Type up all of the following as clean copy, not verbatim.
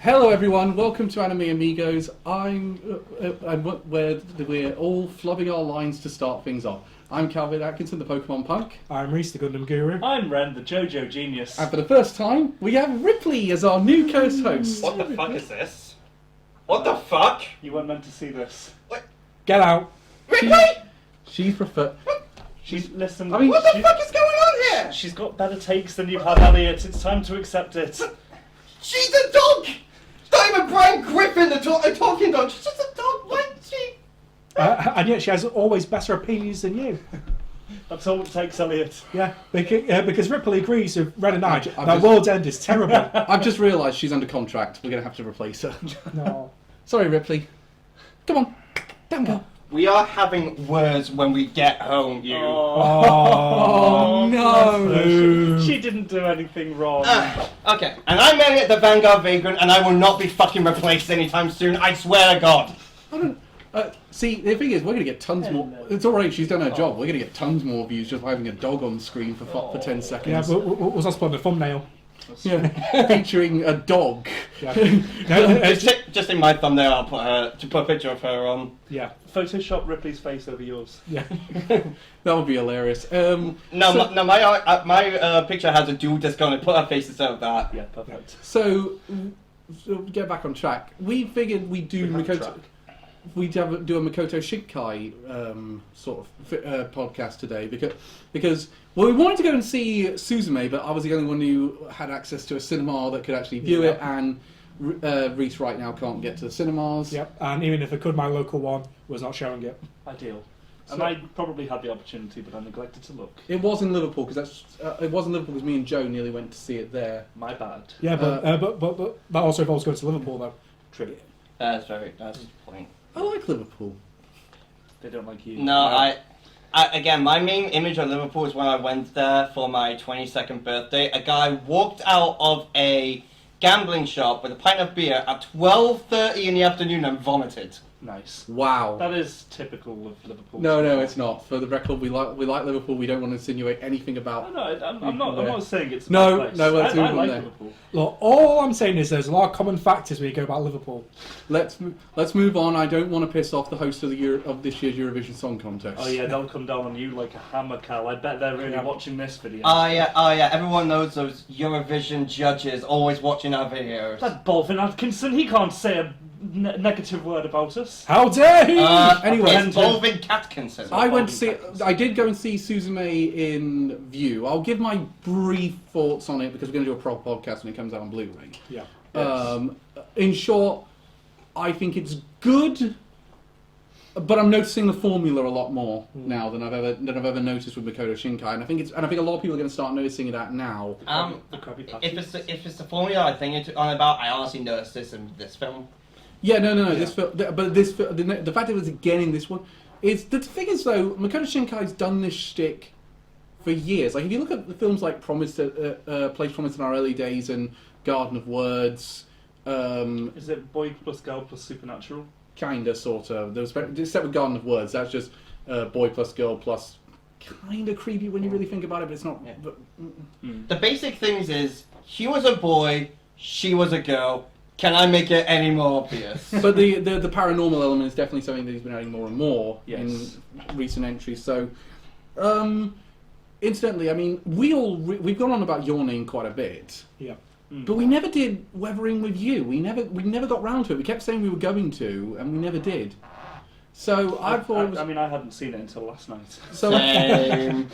Hello everyone, welcome to Anime Amigos. We're all flubbing our lines to start things off. I'm Calvin Atkinson, the Pokemon Punk. I'm Reese, the Gundam Guru. I'm Ren, the JoJo Genius. And for the first time, we have Ripley as our new co-host. What the fuck is this? What the fuck? You weren't meant to see this. Get out. Ripley? She prefer. Listen. I mean, What the fuck is going on here? She's got better takes than you've had, Elliot. It's time to accept it. She's a dog! It's not even Brian Griffin, a talking dog. She's just a dog. Why is she? And yet she has always better opinions than you. That's all it takes, Elliot. Yeah, because Ripley agrees with Red and I that just- World's End is terrible. I've just realised she's under contract. We're going to have to replace her. No. Sorry, Ripley. Come on. Down go. We are having words when we get home, you. Oh, no. She didn't do anything wrong. Okay, and I'm Elliot the Vanguard Vagrant, and I will not be fucking replaced anytime soon, I swear to God. I don't. See, the thing is, we're going to get tons more. It's alright, she's done her job. We're going to get tons more views just by having a dog on screen for 10 Yeah, seconds. was I put on the thumbnail? Yeah, featuring a dog. Yeah. No, Just in my thumbnail, I'll put a picture of her on. yeah. Photoshop Ripley's face over yours. Yeah. That would be hilarious. My picture has a dual discount. Put her face instead of that. Yeah, perfect. So get back on track. We figured we'd do do a Makoto Shinkai sort of podcast today because we wanted to go and see Sazume, but I was the only one who had access to a cinema that could actually view it, and Reese right now can't get to the cinemas. Yep. And even if I could, my local one was not showing it. Ideal. And So- I probably had the opportunity, but I neglected to look. It was in Liverpool because me and Joe nearly went to see it there. My bad. Yeah, but that also involves going to Liverpool, though. True. That's the point. I like Liverpool. They don't like you. No, I again, my main image of Liverpool is when I went there for my 22nd birthday. A guy walked out of a gambling shop with a pint of beer at 12:30 in the afternoon and vomited. Nice. Wow. That is typical of Liverpool. No, it's not. For the record, we like Liverpool. We don't want to insinuate anything about. I'm not saying it's a No, bad place. no, let's move I on like there. Liverpool. Look, all I'm saying is there's a lot of common factors when you go about Liverpool. Let's move on. I don't want to piss off the host of this year's Eurovision Song Contest. Oh yeah, they'll come down on you like a hammer, Cal. I bet they're really Yeah. watching this video. Oh yeah, everyone knows those Eurovision judges always watching our videos. That Bolvin Atkinson, he can't say a negative word about us. How dare he! Anyway, it's Bolvin Catkinson. I did go and see Sazume in View. I'll give my brief thoughts on it because we're going to do a proper podcast when it comes out on Blu-ray. Yeah. In short, I think it's good, but I'm noticing the formula a lot more now than I've ever noticed with Makoto Shinkai, and I think a lot of people are going to start noticing that now. The Krabby If it's the formula I think it's on about, I honestly noticed this in this film. Yeah, no. Yeah. The fact that it was again in this one is the thing is though Makoto Shinkai's done this shtick for years. Like if you look at the films like Place Promised in Our Early Days and Garden of Words, Is it boy plus girl plus supernatural? kinda sorta. Except with Garden of Words, that's just boy plus girl plus kinda creepy when you really think about it, but it's not. Yeah. But, The basic things is he was a boy, she was a girl. Can I make it any more obvious? but the paranormal element is definitely something that he's been adding more and more Yes. in recent entries. So, incidentally, I mean, we've gone on about your name quite a bit, Yeah. but we never did Weathering with You. We never got round to it. We kept saying we were going to, and we never did. So I thought it was. I mean, I hadn't seen it until last night. So, Same.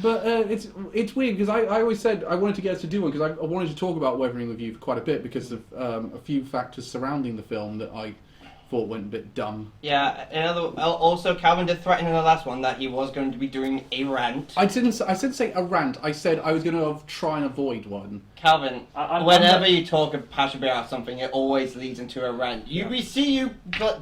but it's weird because I always said I wanted to get us to do one because I wanted to talk about Weathering with You for quite a bit because of a few factors surrounding the film that I thought went a bit dumb. Yeah, also Calvin did threaten in the last one that he was going to be doing a rant. I didn't say a rant. I said I was going to try and avoid one. Calvin, I'm whenever not- you talk passionately about something, it always leads into a rant. We see you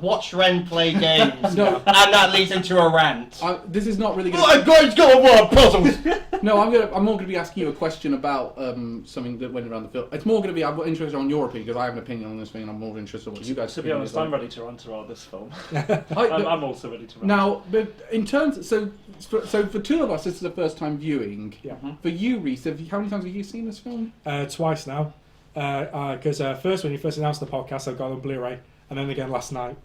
watch Ren play games, No. and that leads into a rant. This is not really going Oh, guys, got a lot of puzzles. No, I'm more going to be asking you a question about something that went around the film. It's more going to be I'm interested on your opinion because I have an opinion on this thing and I'm more interested in what you guys. To be honest, I'm ready to rant about this film. I- I'm also ready to rant. Now, but in terms, so for two of us, this is the first time viewing. Yeah. For you, Reese, how many times have you seen this film? Twice now. Because first, when you first announced the podcast, I got it on Blu-ray, and then again last night.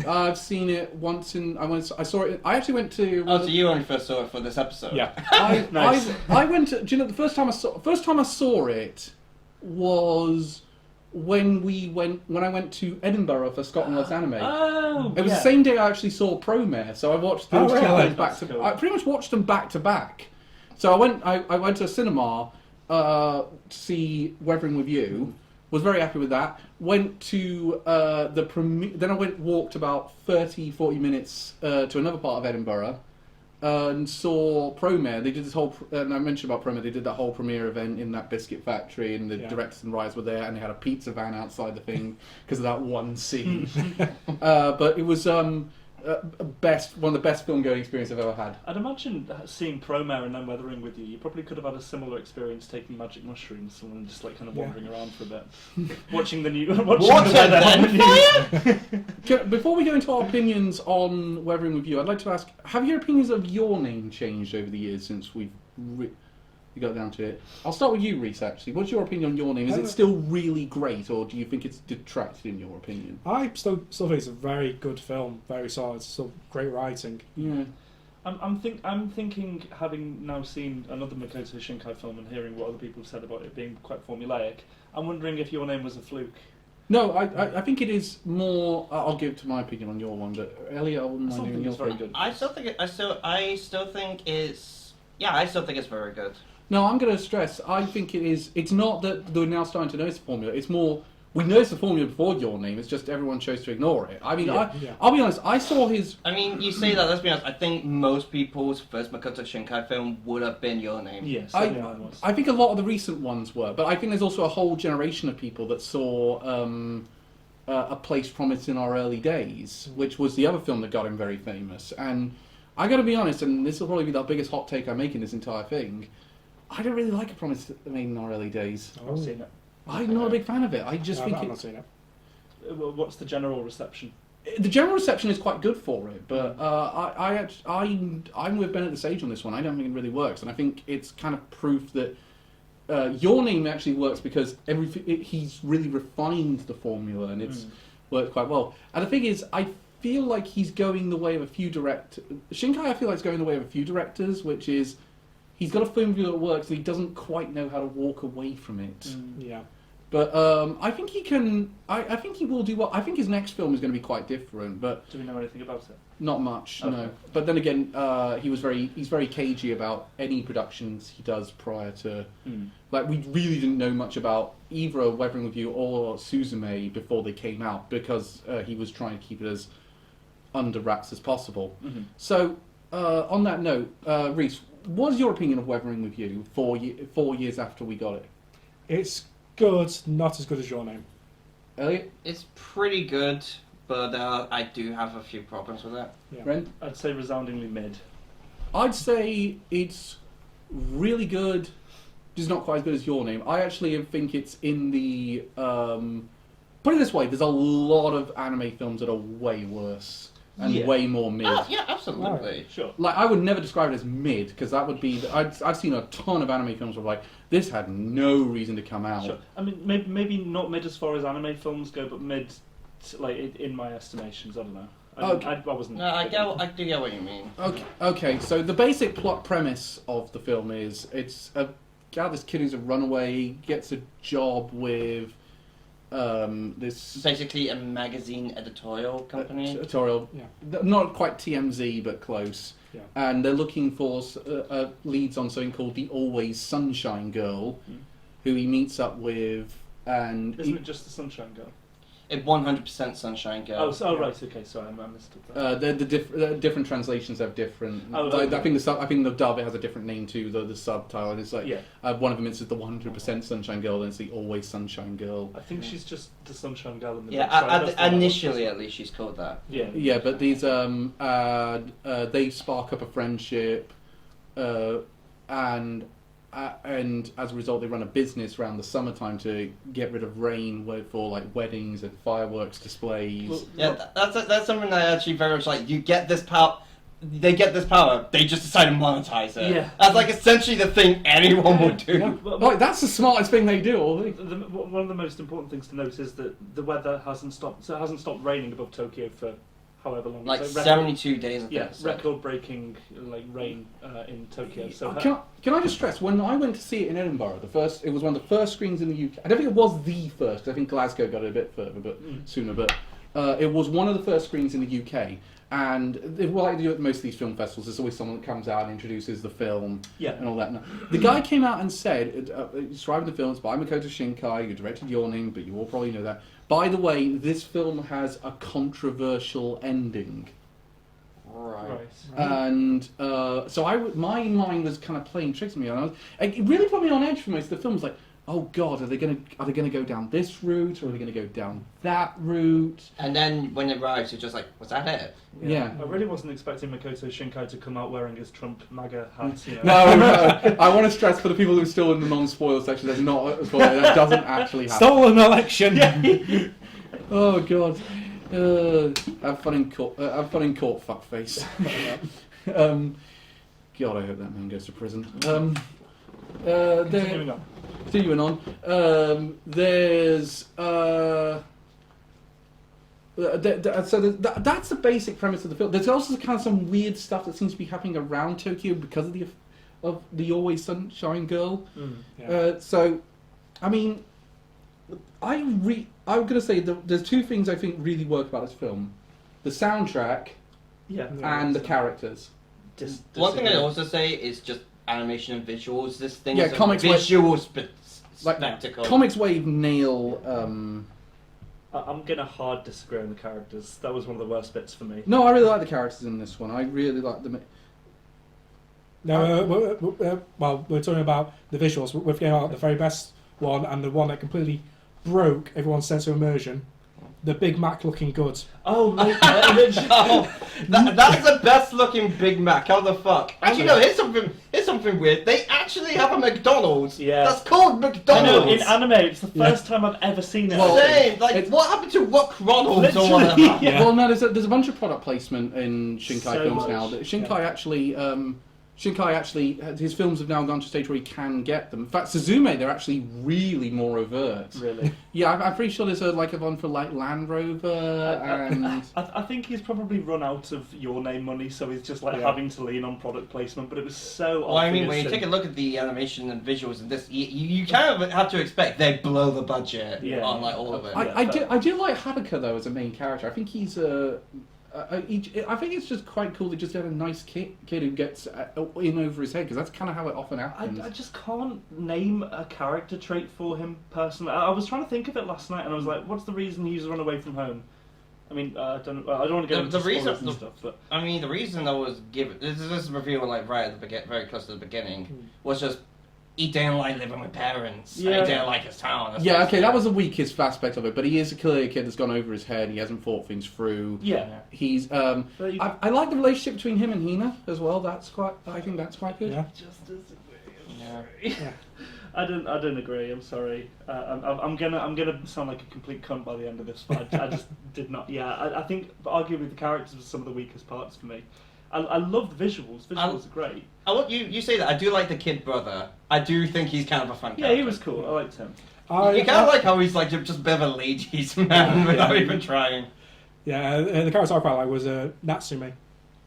I've seen it once I saw it. I actually went to. Oh, so you only first saw it for this episode? Yeah. Nice. I went to. Do you know the first time I saw it was when I went to Edinburgh for Scotland Loves Anime. Oh, It was the same day I actually saw Promare, so I watched those two really? films back to. That's cool. I pretty much watched them back to back. So I went to a cinema to see Weathering with You. Was very happy with that. Went to the premiere. Then I walked about 30-40 minutes to another part of Edinburgh and saw Promare. They did this whole, and I mentioned about Promare. They did that whole premiere event in that biscuit factory, and the directors and writers were there, and they had a pizza van outside the thing because of that one scene. But it was one of the best film going experience I've ever had. I'd imagine seeing Promare and then Weathering with You probably could have had a similar experience taking magic mushrooms and just like kind of wandering around for a bit, watching the new, watching What's the weather on the news. Before we go into our opinions on Weathering with You, I'd like to ask: have your opinions of your name changed over the years since we got down to it? I'll start with you, Reese. Actually, what's your opinion on your name? Is it still really great, or do you think it's detracted in your opinion? I still think it's a very good film, very solid, still great writing. Yeah. I'm thinking, having now seen another Makoto Shinkai film and hearing what other people have said about it being quite formulaic, I'm wondering if your name was a fluke. No, I think it is more. I'll give to my opinion on your one, but Elliot, I wouldn't mind hearing yours. Very good. I still think it's very good. No, I'm going to stress. I think it is. It's not that we're now starting to notice the formula. It's more we noticed the formula before your name. It's just everyone chose to ignore it. I mean, I'll be honest. I saw his. I mean, you say that. Let's be honest. I think most people's first Makoto Shinkai film would have been Your Name. Yes, I think a lot of the recent ones were, but I think there's also a whole generation of people that saw A Place Promised in Our Early Days, which was the other film that got him very famous. And I got to be honest, and this will probably be the biggest hot take I make in this entire thing. I don't really like A Promise Made in Our Early Days. I've not seen it. I'm not a big fan of it. I just think I've not seen it. What's the general reception? the general reception is quite good for it, but I'm with Ben at the Sage on this one. I don't think it really works, and I think it's kind of proof that Your Name actually works because he's really refined the formula, and it's worked quite well. And the thing is, I feel like he's going the way of a few Shinkai, I feel like, is going the way of a few directors, which is he's got a formula that works, and he doesn't quite know how to walk away from it. Yeah. But I think he can. I think he will do well. I think his next film is going to be quite different, but Do we know anything about it? not much. Okay. No. But then again, he's very cagey about any productions he does prior to. Like, we really didn't know much about either Weathering with You or Suzume before they came out because he was trying to keep it as under wraps as possible. So on that note, Reese, what's your opinion of Weathering with You 4 years after we got it? It's good, not as good as Your Name. Elliot? It's pretty good, but I do have a few problems with it. Yeah. Ren? I'd say resoundingly mid. I'd say it's really good, just not quite as good as Your Name. I actually think it's in the... put it this way, there's a lot of anime films that are way worse and way more mid. Oh, yeah, absolutely. Sure. Like, I would never describe it as mid, because that would be... I've seen a ton of anime films where, like, this had no reason to come out. Sure. I mean, maybe not mid as far as anime films go, but mid, like in my estimations. I don't know. I wasn't. No, I do get what you mean. Okay. So the basic plot premise of the film is it's this kid who's a runaway gets a job with this Basically, a magazine editorial company. editorial, not quite TMZ but close. Yeah. And they're looking for leads on something called the Always Sunshine Girl, who he meets up with, and Isn't it just the Sunshine Girl? It 100% Sunshine Girl. Right. Okay, sorry, I mistook that. the different translations have different. I think the dub, it has a different name too. The subtitle, and it's like one of them is the 100% Sunshine Girl, and it's the Always Sunshine Girl. I think she's just the Sunshine Girl in the Initially at least she's called that. Yeah, but these they spark up a friendship, and as a result, they run a business around the summertime to get rid of rain for like weddings and fireworks displays. Well, that's something that I actually very much like. You get this part they get this power, they just decide to monetize it. Yeah. That's like essentially the thing anyone would do. Yeah. Well, Like, that's the smartest thing they do, all week. One of the most important things to note is that the weather hasn't stopped. So it hasn't stopped raining above Tokyo for however long. Like It's 72 days. I think Yeah, it's like. record-breaking like rain in Tokyo. So Can I just stress, when I went to see it in Edinburgh, it was one of the first screens in the UK. I don't think it was the first, 'cause I think Glasgow got it a bit further, sooner, but it was one of the first screens in the UK. And what I do at most of these film festivals, there's always someone that comes out and introduces the film and all that. And the guy came out and said, describing the film, it's by Makoto Shinkai, who directed Your Name, but you all probably know that. By the way, this film has a controversial ending. Right. And so my mind was kind of playing tricks on me, and it really put me on edge for most of the film. It was like, oh God, are they gonna go down this route, or are they gonna go down that route? And then when it arrives, you're just like, was that it? Yeah. I really wasn't expecting Makoto Shinkai to come out wearing his Trump MAGA hat. You know. No, I want to stress for the people who are still in the non-spoiler section, there's not a spoiler, that doesn't actually happen. Stolen election. Oh God. Have fun in court, fuckface. God, I hope that man goes to prison. Continuing on. Continuing on, there's that's the basic premise of the film. There's also kind of some weird stuff that seems to be happening around Tokyo because of the Always Sunshine Girl. So, I mean, I'm gonna say there's two things I think really work about this film: the soundtrack and the characters. One thing I'd also say is just animation and visuals. This thing is comics a visual like spectacle. Comics Wave nail. I'm gonna hard disagree on the characters. That was one of the worst bits for me. No, I really like the characters in this one. I really like them. No, well, we're talking about the visuals. We're forgetting about the very best one and the one that completely broke everyone's sense of immersion. The Big Mac looking good. Oh, mate, Oh, that's the best looking Big Mac. How the fuck? Actually, no. Here's something weird. They actually have a McDonald's. Yeah. That's called I McDonald's. know, in anime, it's the first time I've ever seen it. Insane. Like, it's- what happened to McDonald's or Literally, whatever? yeah. Well, no, there's a bunch of product placement in Shinkai So films much. now. That Shinkai actually, his films have now gone to a stage where he can get them. In fact, Sazume, they're actually really more overt. Really? Yeah, I'm pretty sure there's a one for like Land Rover and. I think he's probably run out of Your Name money, so he's just like having to lean on product placement. But it was so. Well, I mean, obvious when you and- take a look at the animation and visuals in this, you kind of have to expect they blow the budget on like all of it. I do like Haruka though as a main character. I think he's I think it's just quite cool that just had a nice kid who gets in over his head, because that's kind of how it often happens. I just can't name a character trait for him personally. I was trying to think of it last night, and I was like, "What's the reason he's run away from home?" I mean, I don't want to go into spoilers and stuff, but I mean, the reason I was given this review like right at the very close to the beginning was just he didn't like living with parents. Yeah. And he didn't like his town. That's Yeah, what okay, that was the weakest aspect of it, but he is a clear kid that's gone over his head. He hasn't thought things through. yeah. He's But you- I like the relationship between him and Hina as well. I think that's quite good. Yeah. Just disagree. Yeah. I don't agree. I'm sorry. I'm gonna sound like a complete cunt by the end of this, but I just did not. Yeah, I think arguably the characters were some of the weakest parts for me. I love the visuals. Visuals are great. You say that. I do like the kid brother. I do think he's kind of a fun character. Yeah, he was cool. I liked him. You kind of like how he's like just a bit of a ladies man without even trying. Yeah, the character I quite like was Natsume.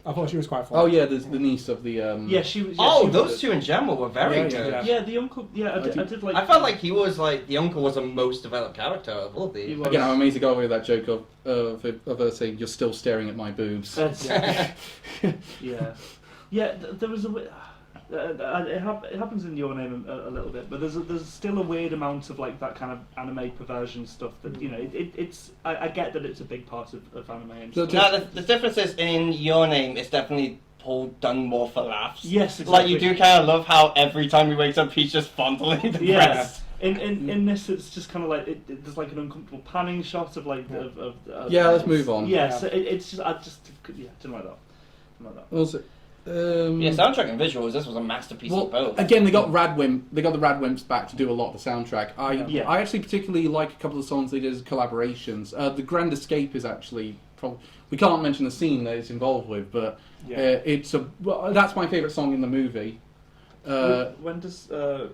I thought she was quite fun. Oh yeah, there's the niece of the. Yeah, she was. Yeah, Oh, she was those good. two in general were very Yeah, good. yeah. Yeah, the uncle. Yeah, I did like. I felt like he was like the uncle was the most developed character of all of He these. was. Again, I'm amazed to go away with that joke of her saying, "You're still staring at my boobs." Yeah. Yeah. There was a. It happens in Your Name a little bit, but there's still a weird amount of like that kind of anime perversion stuff that it's. I get that it's a big part of anime. And So stuff. Now the difference is in Your Name, it's definitely done more for laughs. Yes, exactly. Like you do kind of love how every time he wakes up, he's just fondling the Yeah. breast. In this, it's just kind of like there's like an uncomfortable panning shot of like of Yeah, let's move on. Yeah, so it's just didn't like that. Also, Yeah, soundtrack and visuals. This was a masterpiece well, of both. again, they got the Radwimps back to do a lot of the soundtrack. I Yeah. actually particularly like a couple of songs they did as collaborations. The Grand Escape is actually we can't mention the scene that it's involved with, but that's my favourite song in the movie. When does the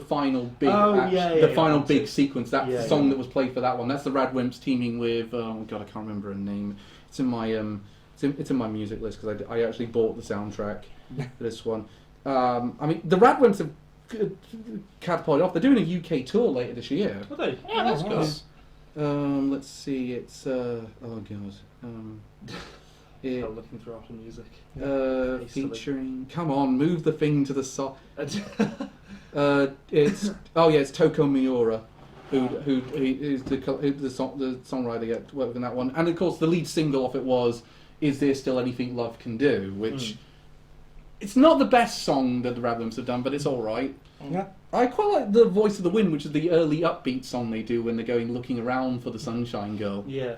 final big big sequence. That's the song that was played for that one. That's the Radwimps teaming with I can't remember her name. It's in my it's in my music list because I actually bought the soundtrack for this one. The Radwimps have catapulted off. They're doing a UK tour later this year. Are they? Yeah, that's good. Let's see. It's Looking through Apple Music. featuring. Come on, move the thing to the side. It's Toko Miura, who is the songwriter that worked in that one, and of course the lead single off it was "Is There Still Anything Love Can Do," which it's not the best song that the Radwimps have done, but it's all right. Yeah. I quite like the Voice of the Wind, which is the early upbeat song they do when they're going looking around for the Sunshine Girl. Yeah.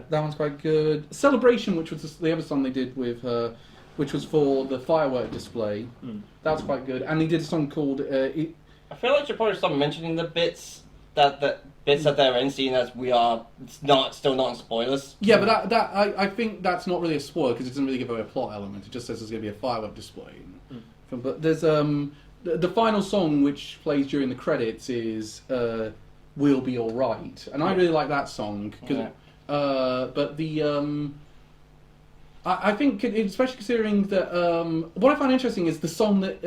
That one's quite good. Celebration, which was the other song they did with her, which was for the firework display. That was quite good. And they did a song called... I feel like you probably stop mentioning the bits that they're in, seeing as we are still not in spoilers. Yeah, but I think that's not really a spoiler because it doesn't really give away a plot element. It just says there's going to be a firework display. But there's... The final song which plays during the credits is "We'll Be All Right," and I really like that song. But I think, especially considering that, what I find interesting is the song that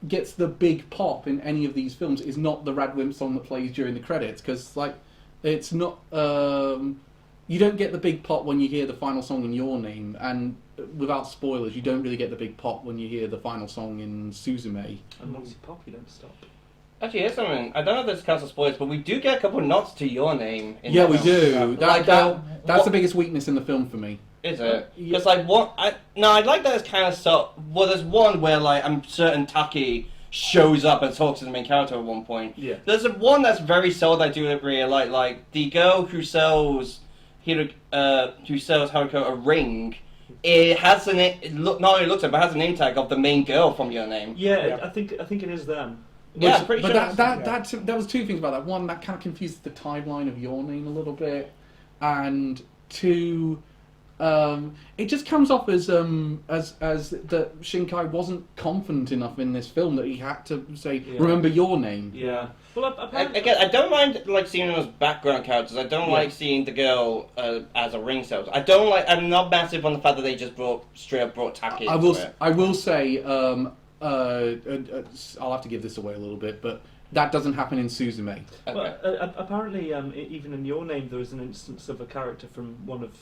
gets the big pop in any of these films is not the Radwimp song that plays during the credits, because it's not. You don't get the big pop when you hear the final song in Your Name, and without spoilers, you don't really get the big pop when you hear the final song in Suzume. And once you pop, you don't stop. Actually, here's something. I don't know if this counts as spoilers, but we do get a couple of nods to Your Name. In Yeah, the we film. do. That's the biggest weakness in the film for me. Is it? Because I like that it's kind of so. Well, there's one where I'm certain Taki shows up and talks to the main character at one point. Yeah. There's one that's very sold. I do really like the girl who sells Haruko a ring. It has not only looks at it, but has a name tag of the main girl from Your Name. Yeah. I think it is them. Yeah, pretty sure. But that was two things about that. One, that kind of confuses the timeline of Your Name a little bit, and two, it just comes off as that Shinkai wasn't confident enough in this film that he had to say, "Remember Your Name." Yeah. Well, apparently... Again, I don't mind seeing them as background characters. I don't like seeing the girl as a ring salesman. I'm not massive on the fact that they just straight up brought Taki. I will say, I'll have to give this away a little bit, but that doesn't happen in Suzume. Okay. Well, apparently, even in Your Name, there is an instance of a character from one of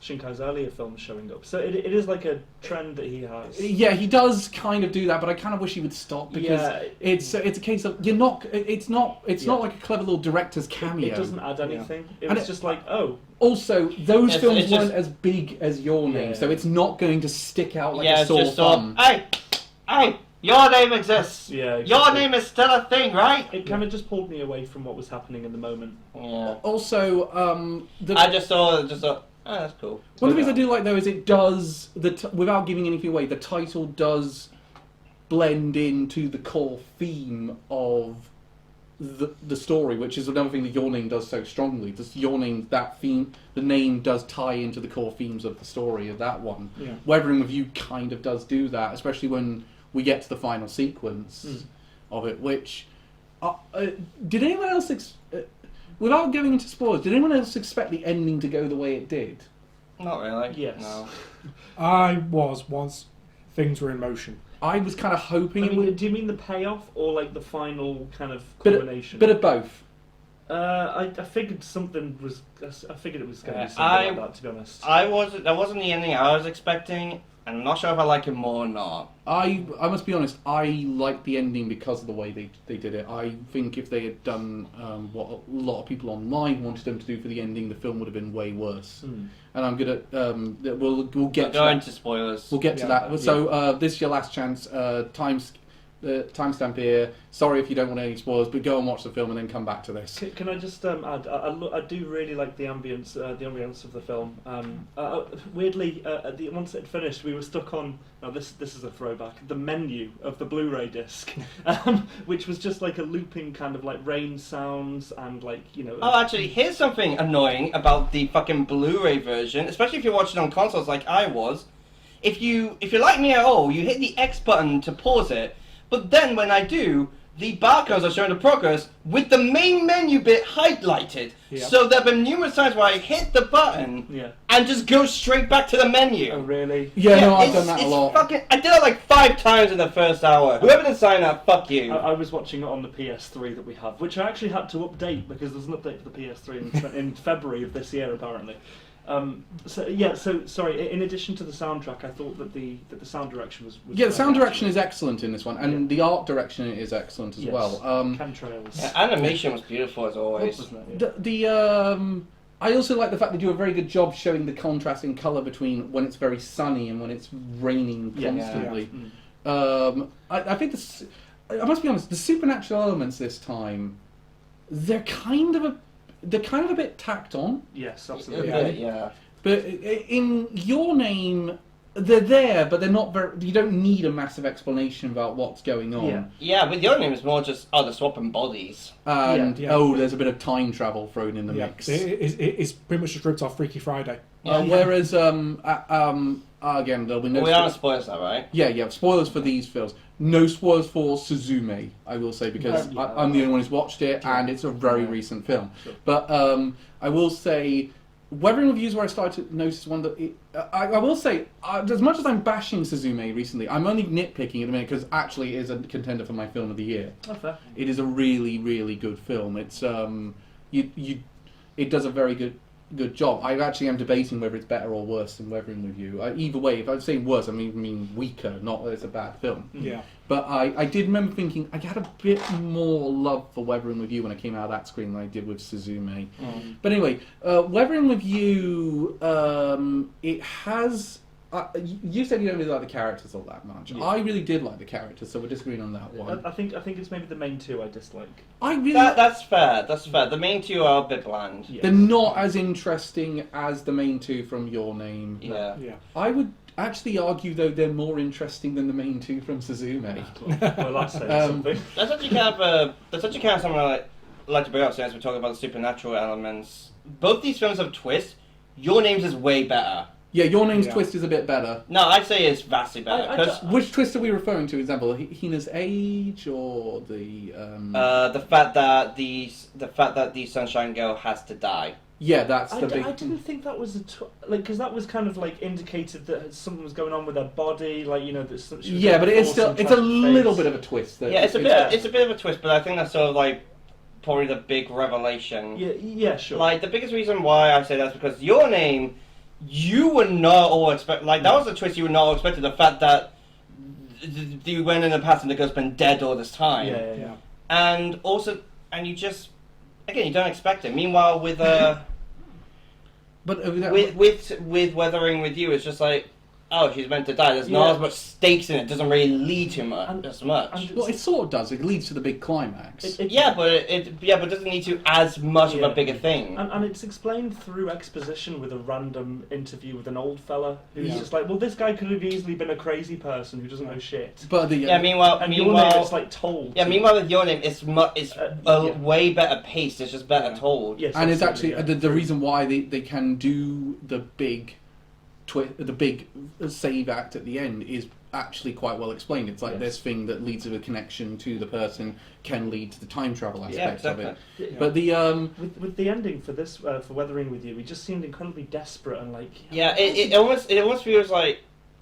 Shinkai's earlier films showing up. So it is like a trend that he has. Yeah, he does kind of do that, but I kind of wish he would stop because it's a case of you're not. It's not like a clever little director's cameo. It doesn't add anything. Yeah. It was just like, oh. Also, those films weren't as big as Your Name, so it's not going to stick out like a sore thumb. Hey, Your Name exists. Yeah, exactly. Your Name is still a thing, right? It kind of just pulled me away from what was happening in the moment. Yeah. Also, I just thought, oh, that's cool. One of the things I do like though is it does without giving anything away. The title does blend into the core theme of the story, which is another thing that Your Name does so strongly. Just Your Name, that theme, the name does tie into the core themes of the story of that one. Yeah. Weathering with You kind of does do that, especially when we get to the final sequence of it. Which did anyone else? Without going into spoilers, did anyone else expect the ending to go the way it did? Not really. Yes. No. I was once things were in motion. I was kind of hoping it would. Do you mean the payoff or like the final kind of culmination? Bit of both. I figured something was. I figured it was going to be something like that. To be honest, That wasn't the ending I was expecting, and I'm not sure if I like it more or not. I must be honest. I liked the ending because of the way they did it. I think if they had done what a lot of people online wanted them to do for the ending, the film would have been way worse. And I'm gonna we'll get into spoilers. We'll get to that. So this is your last chance. timestamp here. Sorry if you don't want any spoilers, but go and watch the film and then come back to this. Can I just add? I do really like the ambience of the film. Weirdly, once it had finished, we were stuck on. Now this is a throwback. The menu of the Blu-ray disc, which was just like a looping kind of like rain sounds and like Oh, actually, here's something annoying about the fucking Blu-ray version, especially if you're watching on consoles like I was. If you're like me at all, you hit the X button to pause it. But then when I do, the barcodes are showing the progress with the main menu bit highlighted. Yeah. So there have been numerous times where I hit the button and just go straight back to the menu. Oh, really? Yeah, no, I've done that a lot. I did it like 5 times in the first hour. Whoever didn't sign up, fuck you. I was watching it on the PS3 that we have, which I actually had to update because there's an update for the PS3 in February of this year, apparently. So sorry. In addition to the soundtrack, I thought that the sound direction was the sound direction is excellent in this one, and the art direction is excellent as well. Chemtrails. Yeah, animation was beautiful as always. I also like the fact they do a very good job showing the contrast in colour between when it's very sunny and when it's raining constantly. I think I must be honest, the supernatural elements this time, they're kind of a bit tacked on. Yes, absolutely. Yeah. But in Your Name, they're there, but they're not very. You don't need a massive explanation about what's going on. Yeah, with Your Name, it's more just they're swapping bodies. And there's a bit of time travel thrown in the mix. It's pretty much just ripped off Freaky Friday. Whereas again, there'll be no. We aren't spoilers, that right? Yeah. Spoilers for these films. No spoilers for Sazume, I will say, because I'm the only one who's watched it, and it's a very recent film. Sure. But I will say, Weathering With You is where I started to notice one that... I will say, as much as I'm bashing Sazume recently, I'm only nitpicking at the minute, because actually it is a contender for my film of the year. Oh, fair. It is a really, really good film. It's it does a very good job. I actually am debating whether it's better or worse than Weathering With You. Either way, if I was saying worse, I mean weaker, not that it's a bad film. Yeah. But I did remember thinking I had a bit more love for Weathering With You when I came out of that screen than I did with Sazume. But anyway, Weathering With You, it has... you said you don't really like the characters all that much. Yeah. I really did like the characters, so we're disagreeing on that one. I think it's maybe the main two I dislike. That's fair. The main two are a bit bland. They're not as interesting as the main two from Your Name. Yeah. I would actually argue, though, they're more interesting than the main two from Sazume. Well, that's something. That's actually kind of something I like to bring up since we're talking about the supernatural elements. Both these films have twists. Your Name's is way better. Yeah, Your Name's twist is a bit better. No, I'd say it's vastly better. Which twist are we referring to? Example, Hina's age, or the fact that the Sunshine Girl has to die. Yeah, that's the big. I didn't think that was because that was kind of like indicated that something was going on with her body, like that. Yeah, but it's a little bit of a twist. It's a bit of a twist, but I think that's sort of like probably the big revelation. Yeah, sure. Like the biggest reason why I say that's because Your Name. You were not all expect that was a twist you were not all expecting. The fact that you went in the past and the girl's been dead all this time. Yeah. And also, you just again you don't expect it. Meanwhile, with with Weathering With You, it's just like, oh, she's meant to die. There's not as much stakes in it. It doesn't really lead to as much. Well, it sort of does. It leads to the big climax. But it doesn't lead to as much of a bigger thing. And it's explained through exposition with a random interview with an old fella who's just like, well, this guy could have easily been a crazy person who doesn't know shit. But meanwhile, Your Name is like told. Yeah, meanwhile with Your Name, it's way better paced. It's just better told. Yes, and it's actually the reason why they can do the big save act at the end is actually quite well explained. It's like this thing that leads to a connection to the person can lead to the time travel aspect of it. Yeah. But the with the ending for this for Weathering With You, we just seemed incredibly desperate and like. Yeah, it almost feels like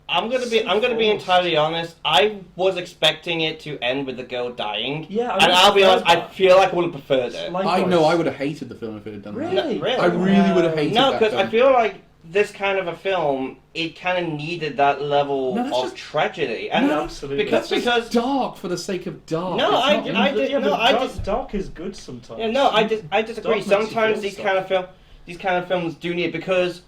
I'm gonna be entirely honest. I was expecting it to end with the girl dying. Yeah, and I'll be honest. I feel like I would have preferred it. I know I would have hated the film if it had done that. Really? Really? I really would have hated. No, because I feel like this kind of a film, it kind of needed that level of tragedy, and absolutely because dark for the sake of dark. Dark is good sometimes. Yeah, no, I disagree. Sometimes these kind of films do need it because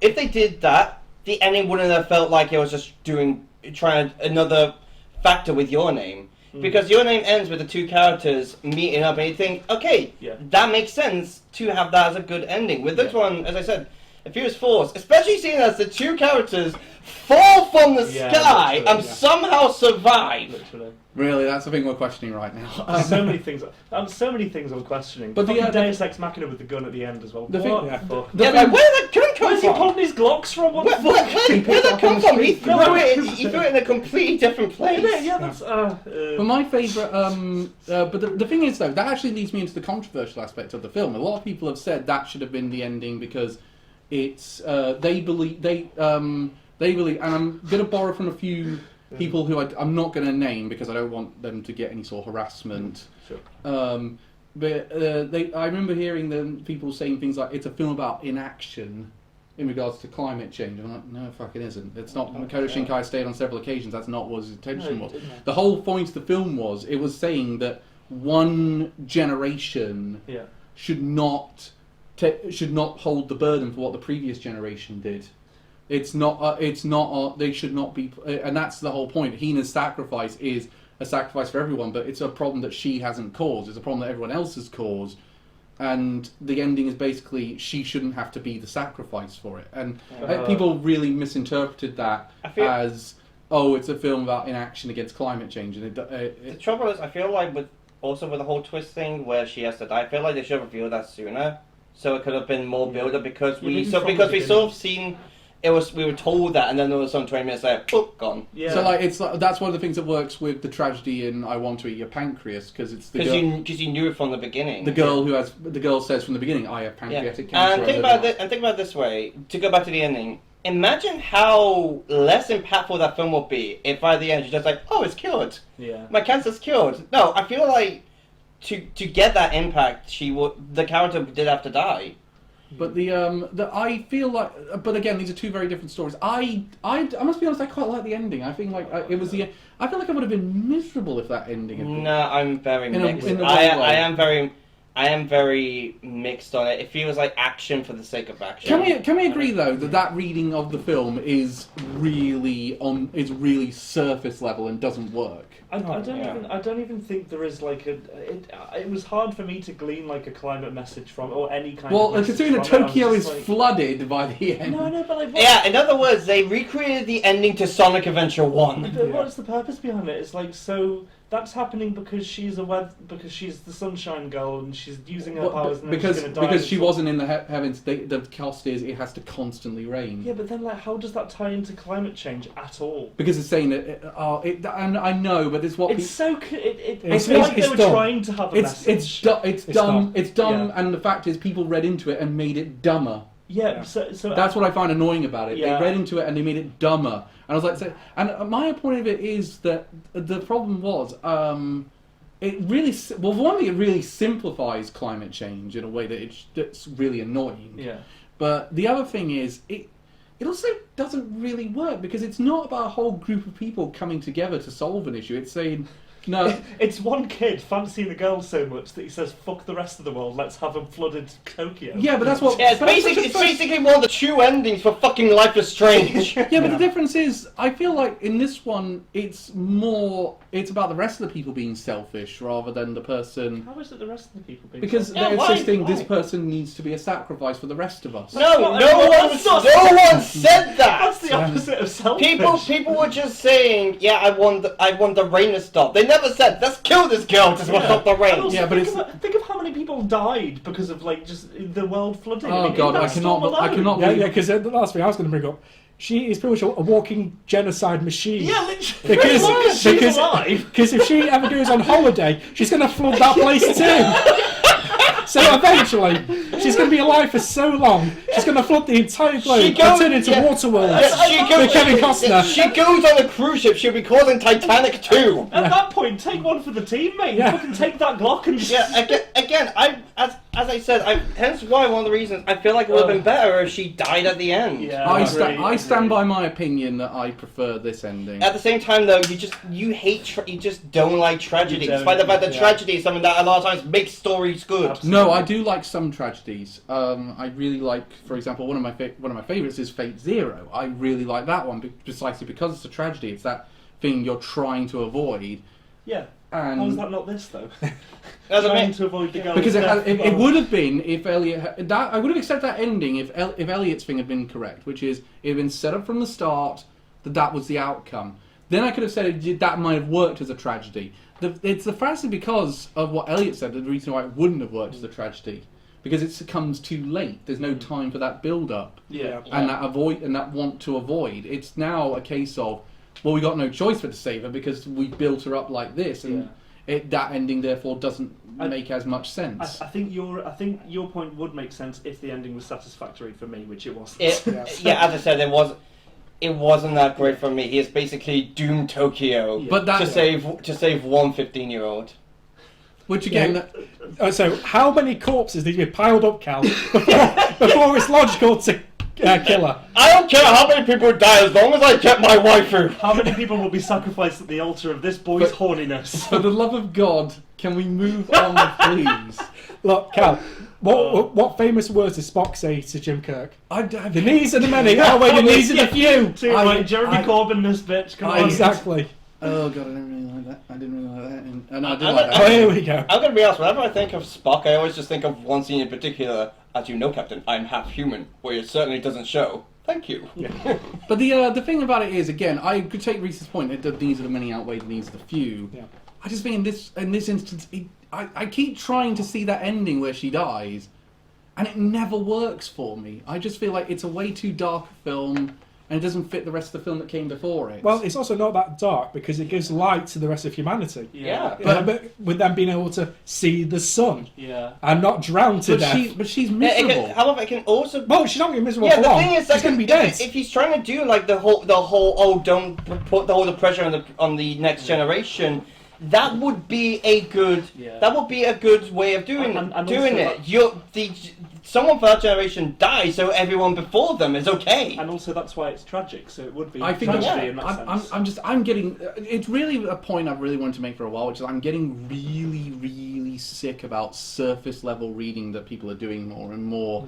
if they did that, the ending wouldn't have felt like it was just trying another factor with Your Name. Because Your Name ends with the two characters meeting up, and you think, okay, that makes sense to have that as a good ending. With this one, as I said, it feels forced, especially seeing as the two characters fall from the sky and somehow survive. Literally. Really, that's the thing we're questioning right now. So many things. So many things I'm questioning. But the Deus Ex Machina with the gun at the end as well. The What thing- the fuck? Yeah, like, where did that gun come Where's he from? pulling his Glocks from? What the fuck? Where did that come from? He threw it in a completely different place. Yeah, that's. But my favourite, but the thing is though, that actually leads me into the controversial aspect of the film. A lot of people have said that should have been the ending because it's they believe, and I'm going to borrow from a few people who I'm not going to name because I don't want them to get any sort of harassment. Sure. But I remember hearing people saying things like it's a film about inaction in regards to climate change. I'm like, no, fuck, it isn't. It's not. Makoto Shinkai stated on several occasions that's not what his intention was. The whole point of the film was it was saying that one generation should not hold the burden for what the previous generation did. It's not. They should not be. And that's the whole point. Hina's sacrifice is a sacrifice for everyone, but it's a problem that she hasn't caused. It's a problem that everyone else has caused. And the ending is basically she shouldn't have to be the sacrifice for it. And people really misinterpreted that as, it's a film about inaction against climate change. And the trouble is, I feel like with the whole twist thing where she has to die, I feel like they should have revealed that sooner, so it could have been more build-up because we sort of seen. We were told that, and then there was some 20 minutes later, boop, gone. Yeah. So that's one of the things that works with the tragedy in "I Want to Eat Your Pancreas" because it's because you knew it from the beginning. The girl says from the beginning, "I have pancreatic cancer." And think about it this way. To go back to the ending, imagine how less impactful that film would be if by the end you're just like, "Oh, it's cured. Yeah, my cancer's cured." No, I feel like to get that impact, the character did have to die. But I feel like, but again, these are two very different stories. I must be honest, I quite like the ending. I think like I feel like I would have been miserable if that ending had been. No, I'm very mixed. I am very mixed on it. It feels like action for the sake of action. Can we agree though that reading of the film is really surface level and doesn't work? I don't even think there is like it was hard for me to glean like a climate message from or any kind of. Well, considering that Tokyo is flooded by the end. No, but like. In other words, they recreated the ending to Sonic Adventure 1. But what's the purpose behind it? It's like so. That's happening because she's the sunshine girl and she's using her powers and she's gonna die. Because she wasn't in the heavens. The cost is it has to constantly rain. Yeah, but then like, how does that tie into climate change at all? Because it's saying that and I know, but it's what it's so. It's like they were trying to have a message. It's dumb. It's dumb, and the fact is, people read into it and made it dumber. Yeah, so that's what I find annoying about it. Yeah. They read into it and they made it dumber. And I was like, my point of it is that the problem was, it really, well, for one thing, it really simplifies climate change in a way that's really annoying. Yeah. But the other thing is, it also doesn't really work because it's not about a whole group of people coming together to solve an issue. It's saying, no, it's one kid fancying the girl so much that he says, "Fuck the rest of the world, let's have a flooded Tokyo." Yeah, but that's what. Yeah, it's basically one of the two endings for fucking Life is Strange. But the difference is, I feel like in this one, it's about the rest of the people being selfish rather than the person. How is it the rest of the people being? Because they're insisting this person needs to be a sacrifice for the rest of us. No one said that. That's the opposite of selfish. People were just saying, "Yeah, I want the rain to stop." They never said, "Let's kill this girl to stop the rain." Also, think of how many people died because of like just the world flooding. Oh God, I cannot. Yeah, because the last thing I was going to bring up. She is pretty much a walking genocide machine. Yeah, literally. Because she's alive. Because if she ever goes on holiday, she's going to flood that place too. So eventually, she's going to be alive for so long, she's going to flood the entire globe and turn into Waterworld with Kevin Costner. She goes on a cruise ship, she'll be calling Titanic 2. At that point, take one for the team, mate. You fucking take that Glock and just... Yeah, again, as I said, hence why one of the reasons I feel like it would have been better if she died at the end. Yeah, I stand by my opinion that I prefer this ending. At the same time, though, you just don't like tragedy, despite the fact that tragedy is something that a lot of times makes stories good. Absolutely. No, I do like some tragedies. I really like, for example, one of my favourites is Fate Zero. I really like that one precisely because it's a tragedy. It's that thing you're trying to avoid. Yeah. And How is that not this though? Doesn't Trying make- to avoid the girl's because death. it would have been if Elliot that I would have accepted that ending if Elliot's thing had been correct, which is it had been set up from the start that was the outcome. Then I could have said that might have worked as a tragedy. It's the fallacy because of what Elliot said. The reason why it wouldn't have worked as a tragedy because it comes too late. There's no time for that build up Yeah. and that want to avoid. It's now a case of well, we got no choice but to save her because we built her up like this and. That ending therefore doesn't make as much sense. I think your point would make sense if the ending was satisfactory for me, which it wasn't. Yeah, as I said, it wasn't that great for me. He is basically doomed Tokyo But that to save one 15-year-old. which again, So, how many corpses need to be piled up, Cal, before it's logical to kill her? I don't care how many people die as long as I get my waifu. How many people will be sacrificed at the altar of this boy's horniness? for the love of God, can we move on, please? Look, Cal, what famous words does Spock say to Jim Kirk? I The needs of the many outweigh the needs of the few. Too right, Jeremy Corbyn, this bitch. Come on. Exactly. Oh God, I didn't really like that. I didn't really like that. And I did I'm like not- Oh, that. here we go. I'm gonna be honest, whenever I think of Spock, I always just think of one scene in particular. As you know, Captain, I'm half human, where it certainly doesn't show. Thank you. But the thing about it is, again, I could take Reese's point that the needs of the many outweigh the needs of the few. Yeah. I just think in this instance, I keep trying to see that ending where she dies, and it never works for me. I just feel like it's a way too dark film, and it doesn't fit the rest of the film that came before it. Well, it's also not that dark because it gives light to the rest of humanity. Yeah. But with them being able to see the sun Yeah. and not drown to death. But she's miserable. However, it can also. Well, she's not going to be miserable Yeah, for the long. thing is, she's going to be dead. if he's trying to do like the whole don't put the pressure on the next generation, that would be a good way of doing And it. Someone for that generation dies, so everyone before them is okay. And also that's why it's tragic, so it would be I think tragedy in that sense. I'm getting. It's really a point I've really wanted to make for a while, which is I'm getting really, really sick about surface level reading that people are doing more and more.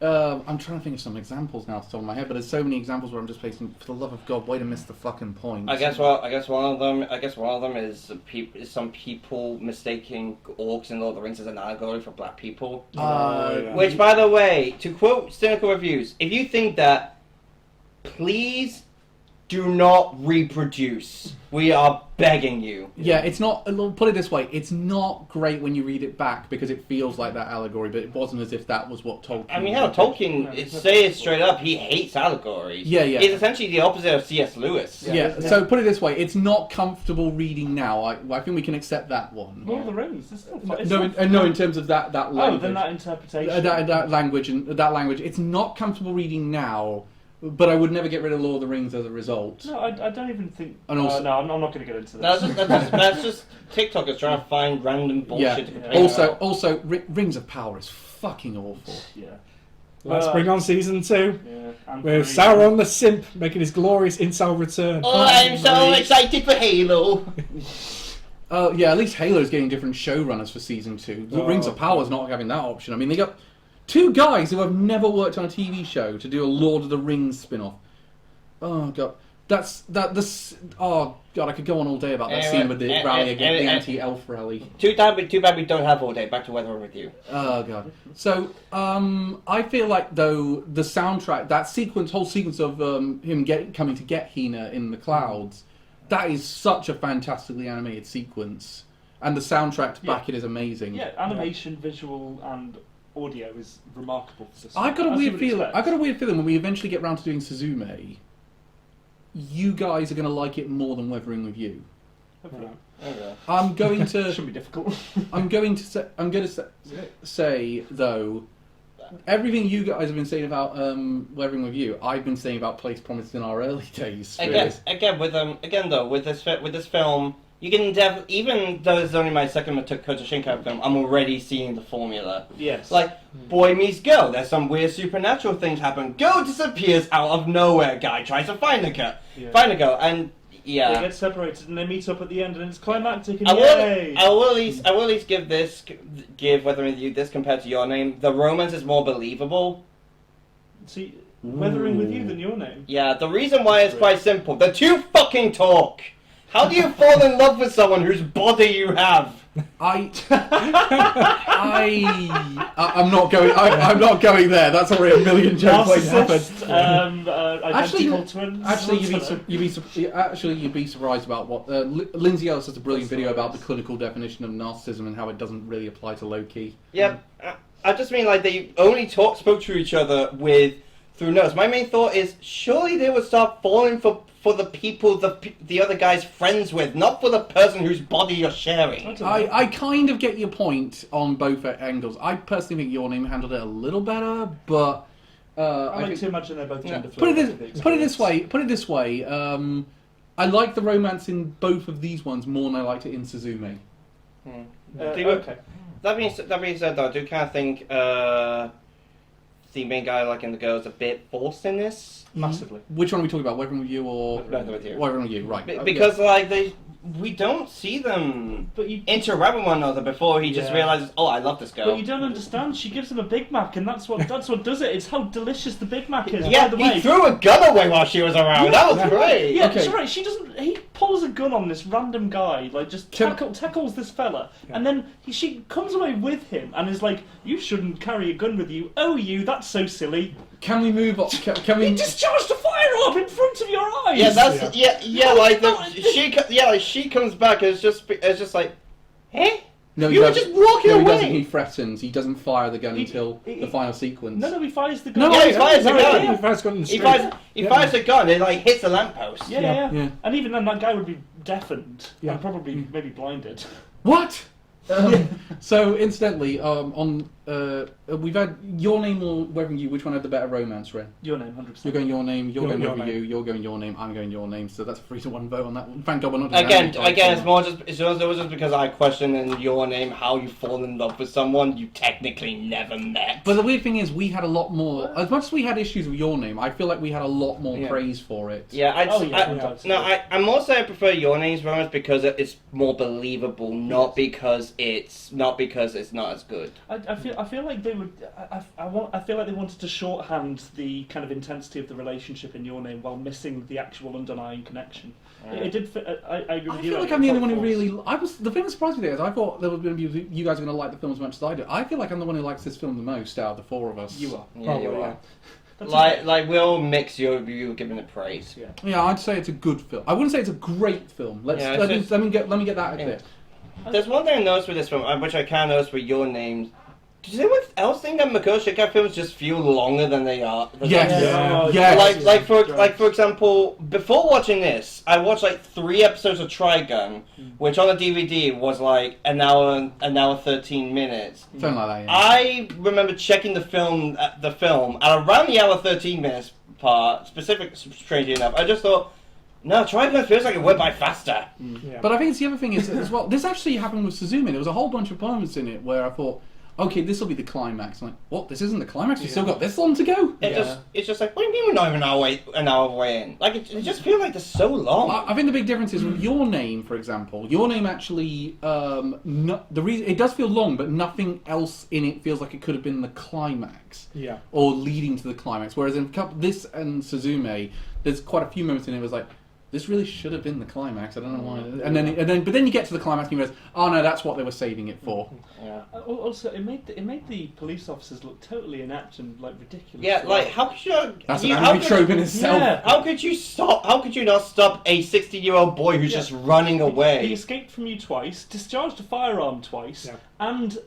I'm trying to think of some examples now off the top of my head, but there's so many examples where I'm just placing. For the love of God, way to miss the fucking point. I guess one of them is some people mistaking orcs in Lord of the Rings as an allegory for black people. Which, by the way, to quote cynical reviews, if you think that, please do not reproduce. We are begging you. Yeah, it's not. Put it this way: it's not great when you read it back because it feels like that allegory, but it wasn't as if that was what Tolkien. I mean, hell, Tolkien, say it straight up, he hates allegories. Yeah. He's essentially the opposite of C.S. Lewis. Yeah. So put it this way: it's not comfortable reading now. I think we can accept that one. Lord of the Rings. It's still fun. No, in terms of that language. then that interpretation. That language and that language. It's not comfortable reading now, but I would never get rid of Lord of the Rings as a result. No, I don't even think. And also- no, I'm not going to get into this. That's just TikTokers trying to find random bullshit to complain about. Also, Rings of Power is fucking awful. Yeah. Let's bring on season 2. Yeah. And With three. Sauron the Simp making his glorious incel return. Oh, I'm so excited for Halo. Yeah, at least Halo's getting different showrunners for season 2. Rings of Power's not having that option. I mean, they got 2 guys who have never worked on a TV show to do a Lord of the Rings spin-off. Oh god, oh god, I could go on all day about that scene with the rally against the anti-elf rally. Too bad we don't have all day. Back to Weather with You. Oh god. So I feel like though the soundtrack, that whole sequence of him coming to get Hina in the clouds, that is such a fantastically animated sequence, and the soundtrack to back it is amazing. Yeah, animation, visual, and audio is remarkable for this. I got a weird feeling when we eventually get round to doing Sazume, you guys are going to like it more than Weathering with You. Okay. I'm going to. Shouldn't be difficult. I'm going to say though, everything you guys have been saying about Weathering with You, I've been saying about Place Promised in our early days. With this film, you can even though it's only my second Makoto Shinkai film, I'm already seeing the formula. Yes. Like, boy meets girl, there's some weird supernatural things happen. Girl disappears out of nowhere, guy tries to find a girl, and They get separated and they meet up at the end and it's climactic and I yay! will at least give Weathering with You this compared to Your Name. The romance is more believable. See, Weathering with You than Your Name. Yeah, the reason why is quite simple. The two fucking talk. How do you fall in love with someone whose body you have? I'm not going. I'm not going there. That's already a million jokes waiting to happen. Identical twins. Actually, you'd be surprised about what Lindsay Ellis has a brilliant video about the clinical definition of narcissism and how it doesn't really apply to Loki. Yeah, I just mean like they only spoke to each other through notes. My main thought is surely they would start falling for the people the other guy's friends with, not for the person whose body you're sharing. I kind of get your point on both angles. I personally think Your Name handled it a little better, but I like to imagine they're both gender Put fluid. it this way. I like the romance in both of these ones more than I liked it in Sazume. Okay. That being said, though, I do kind of think the main guy, like in the girl, is a bit forced in this. Massively. Which one are we talking about? Weathering with You or Weathering with You? Weathering with You, right? Because we don't see them interact with one another before he just realizes, oh, I love this girl. But you don't understand. She gives him a Big Mac, and that's what does it. It's how delicious the Big Mac is. Yeah, by the way. he threw a gun away while she was around. Yeah. That was great. Yeah, Okay. it's right. She doesn't. He pulls a gun on this random guy, like just tackles this fella, and then she comes away with him and is like, "You shouldn't carry a gun with you. Oh, you. That's so silly." Can we move on? Can He we? discharged a firearm in front of your eyes. Yeah, that's she comes back and it's just like, eh? No, You were just walking no, he away. doesn't. He threatens. He doesn't fire the gun until the final sequence. No, he fires the gun. Yeah, he fires the gun. He fires the gun in the He street. fires a gun. It like hits a lamppost. Yeah. And even then, that guy would be deafened and probably maybe blinded. What? So, incidentally, we've had Your Name or Weathering You. Which one had the better romance, Ren? Your Name, 100%. You're going Your Name. You're going Your Weathering Name. You. You're going Your Name. I'm going Your Name. So that's a 3-1 vote on that one. Thank God we're not doing Again, that. it's more just it was just because I questioned in Your Name how you fall in love with someone you technically never met. But the weird thing is, we had a lot more. As much as we had issues with Your Name, I feel like we had a lot more praise for it. Yeah, I more so I prefer Your Name's romance because it's more believable, not because it's not as good. I feel like they would. I feel like they wanted to shorthand the kind of intensity of the relationship in Your Name while missing the actual underlying connection. It did. I agree with you. I feel like I'm the only one who really. The thing that surprised me there is I thought there was going to be you guys are going to like the film as much as I do. I feel like I'm the one who likes this film the most out of the four of us. You are. Yeah, you are. That's Like we'll mix you giving it praise. Yeah, I'd say it's a good film. I wouldn't say it's a great film. Let me get that out there. There's one thing I noticed with this film, which I kind of noticed with Your Name. Does anyone else think that Makoto Shinkai films just feel longer than they are? Yes. Like for example, before watching this, I watched like 3 episodes of Trigun, which on the DVD was like an hour 13 minutes. Something like that. Yeah. I remember checking the film at around the hour 13 minutes part. Strangely enough, I just thought, no, Trigun feels like it went by faster. But I think it's the other thing is as well. This actually happened with Sazume. There was a whole bunch of moments in it where I thought, okay, this will be the climax. I'm like, what? This isn't the climax. We still got this long to go. It's just like, what do you mean we're not even an hour way in? Like, it just feels like it's so long. I think the big difference is with Your Name, for example. Your Name actually, the reason it does feel long, but nothing else in it feels like it could have been the climax. Yeah. Or leading to the climax. Whereas in this and Sazume, there's quite a few moments in it. It was like, this really should have been the climax. I don't know why. But then you get to the climax and you realize, oh no, that's what they were saving it for. Yeah. Also, it made the police officers look totally inept and like ridiculous. Yeah, like how could you? That's an anime trope in itself. Yeah. How could you stop? How could you not stop a 60-year-old boy who's just running away? He escaped from you twice, discharged a firearm twice, and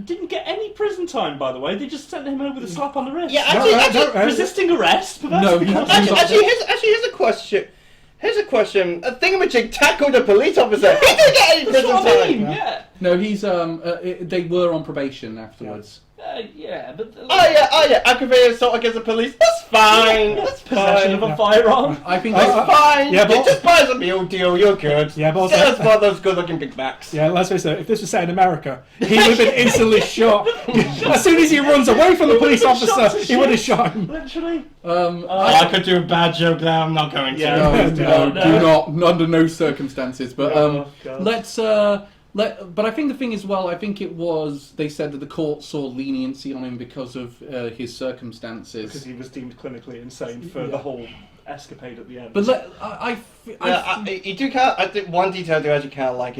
didn't get any prison time. By the way, they just sent him home with a slap on the wrist. Yeah, actually, resisting arrest. But that's No, here's a question. Here's a question. A thingamajig tackled a police officer. He didn't get any prison That's what I time. mean, yeah. No, he's they were on probation afterwards. But Oh yeah, aggravated assault against the police. That's fine. That's possession fine. of a firearm. I think That's fine. Yeah, but- It just buys a meal deal. You're good. Yeah, but also- That's one of those good-looking Big Macs. Yeah, let's face it, if this was set in America, he would have been instantly shot. As soon as he runs away from the police officer, he would have shot him. Literally. I could do a bad joke there. I'm not going to. Yeah. no, do not, under no circumstances. But Oh, God. let's But I think the thing is, I think it was, they said that the court saw leniency on him because of his circumstances. Because he was deemed clinically insane for the whole escapade at the end. But you do kind of, I think one detail I do actually kind of like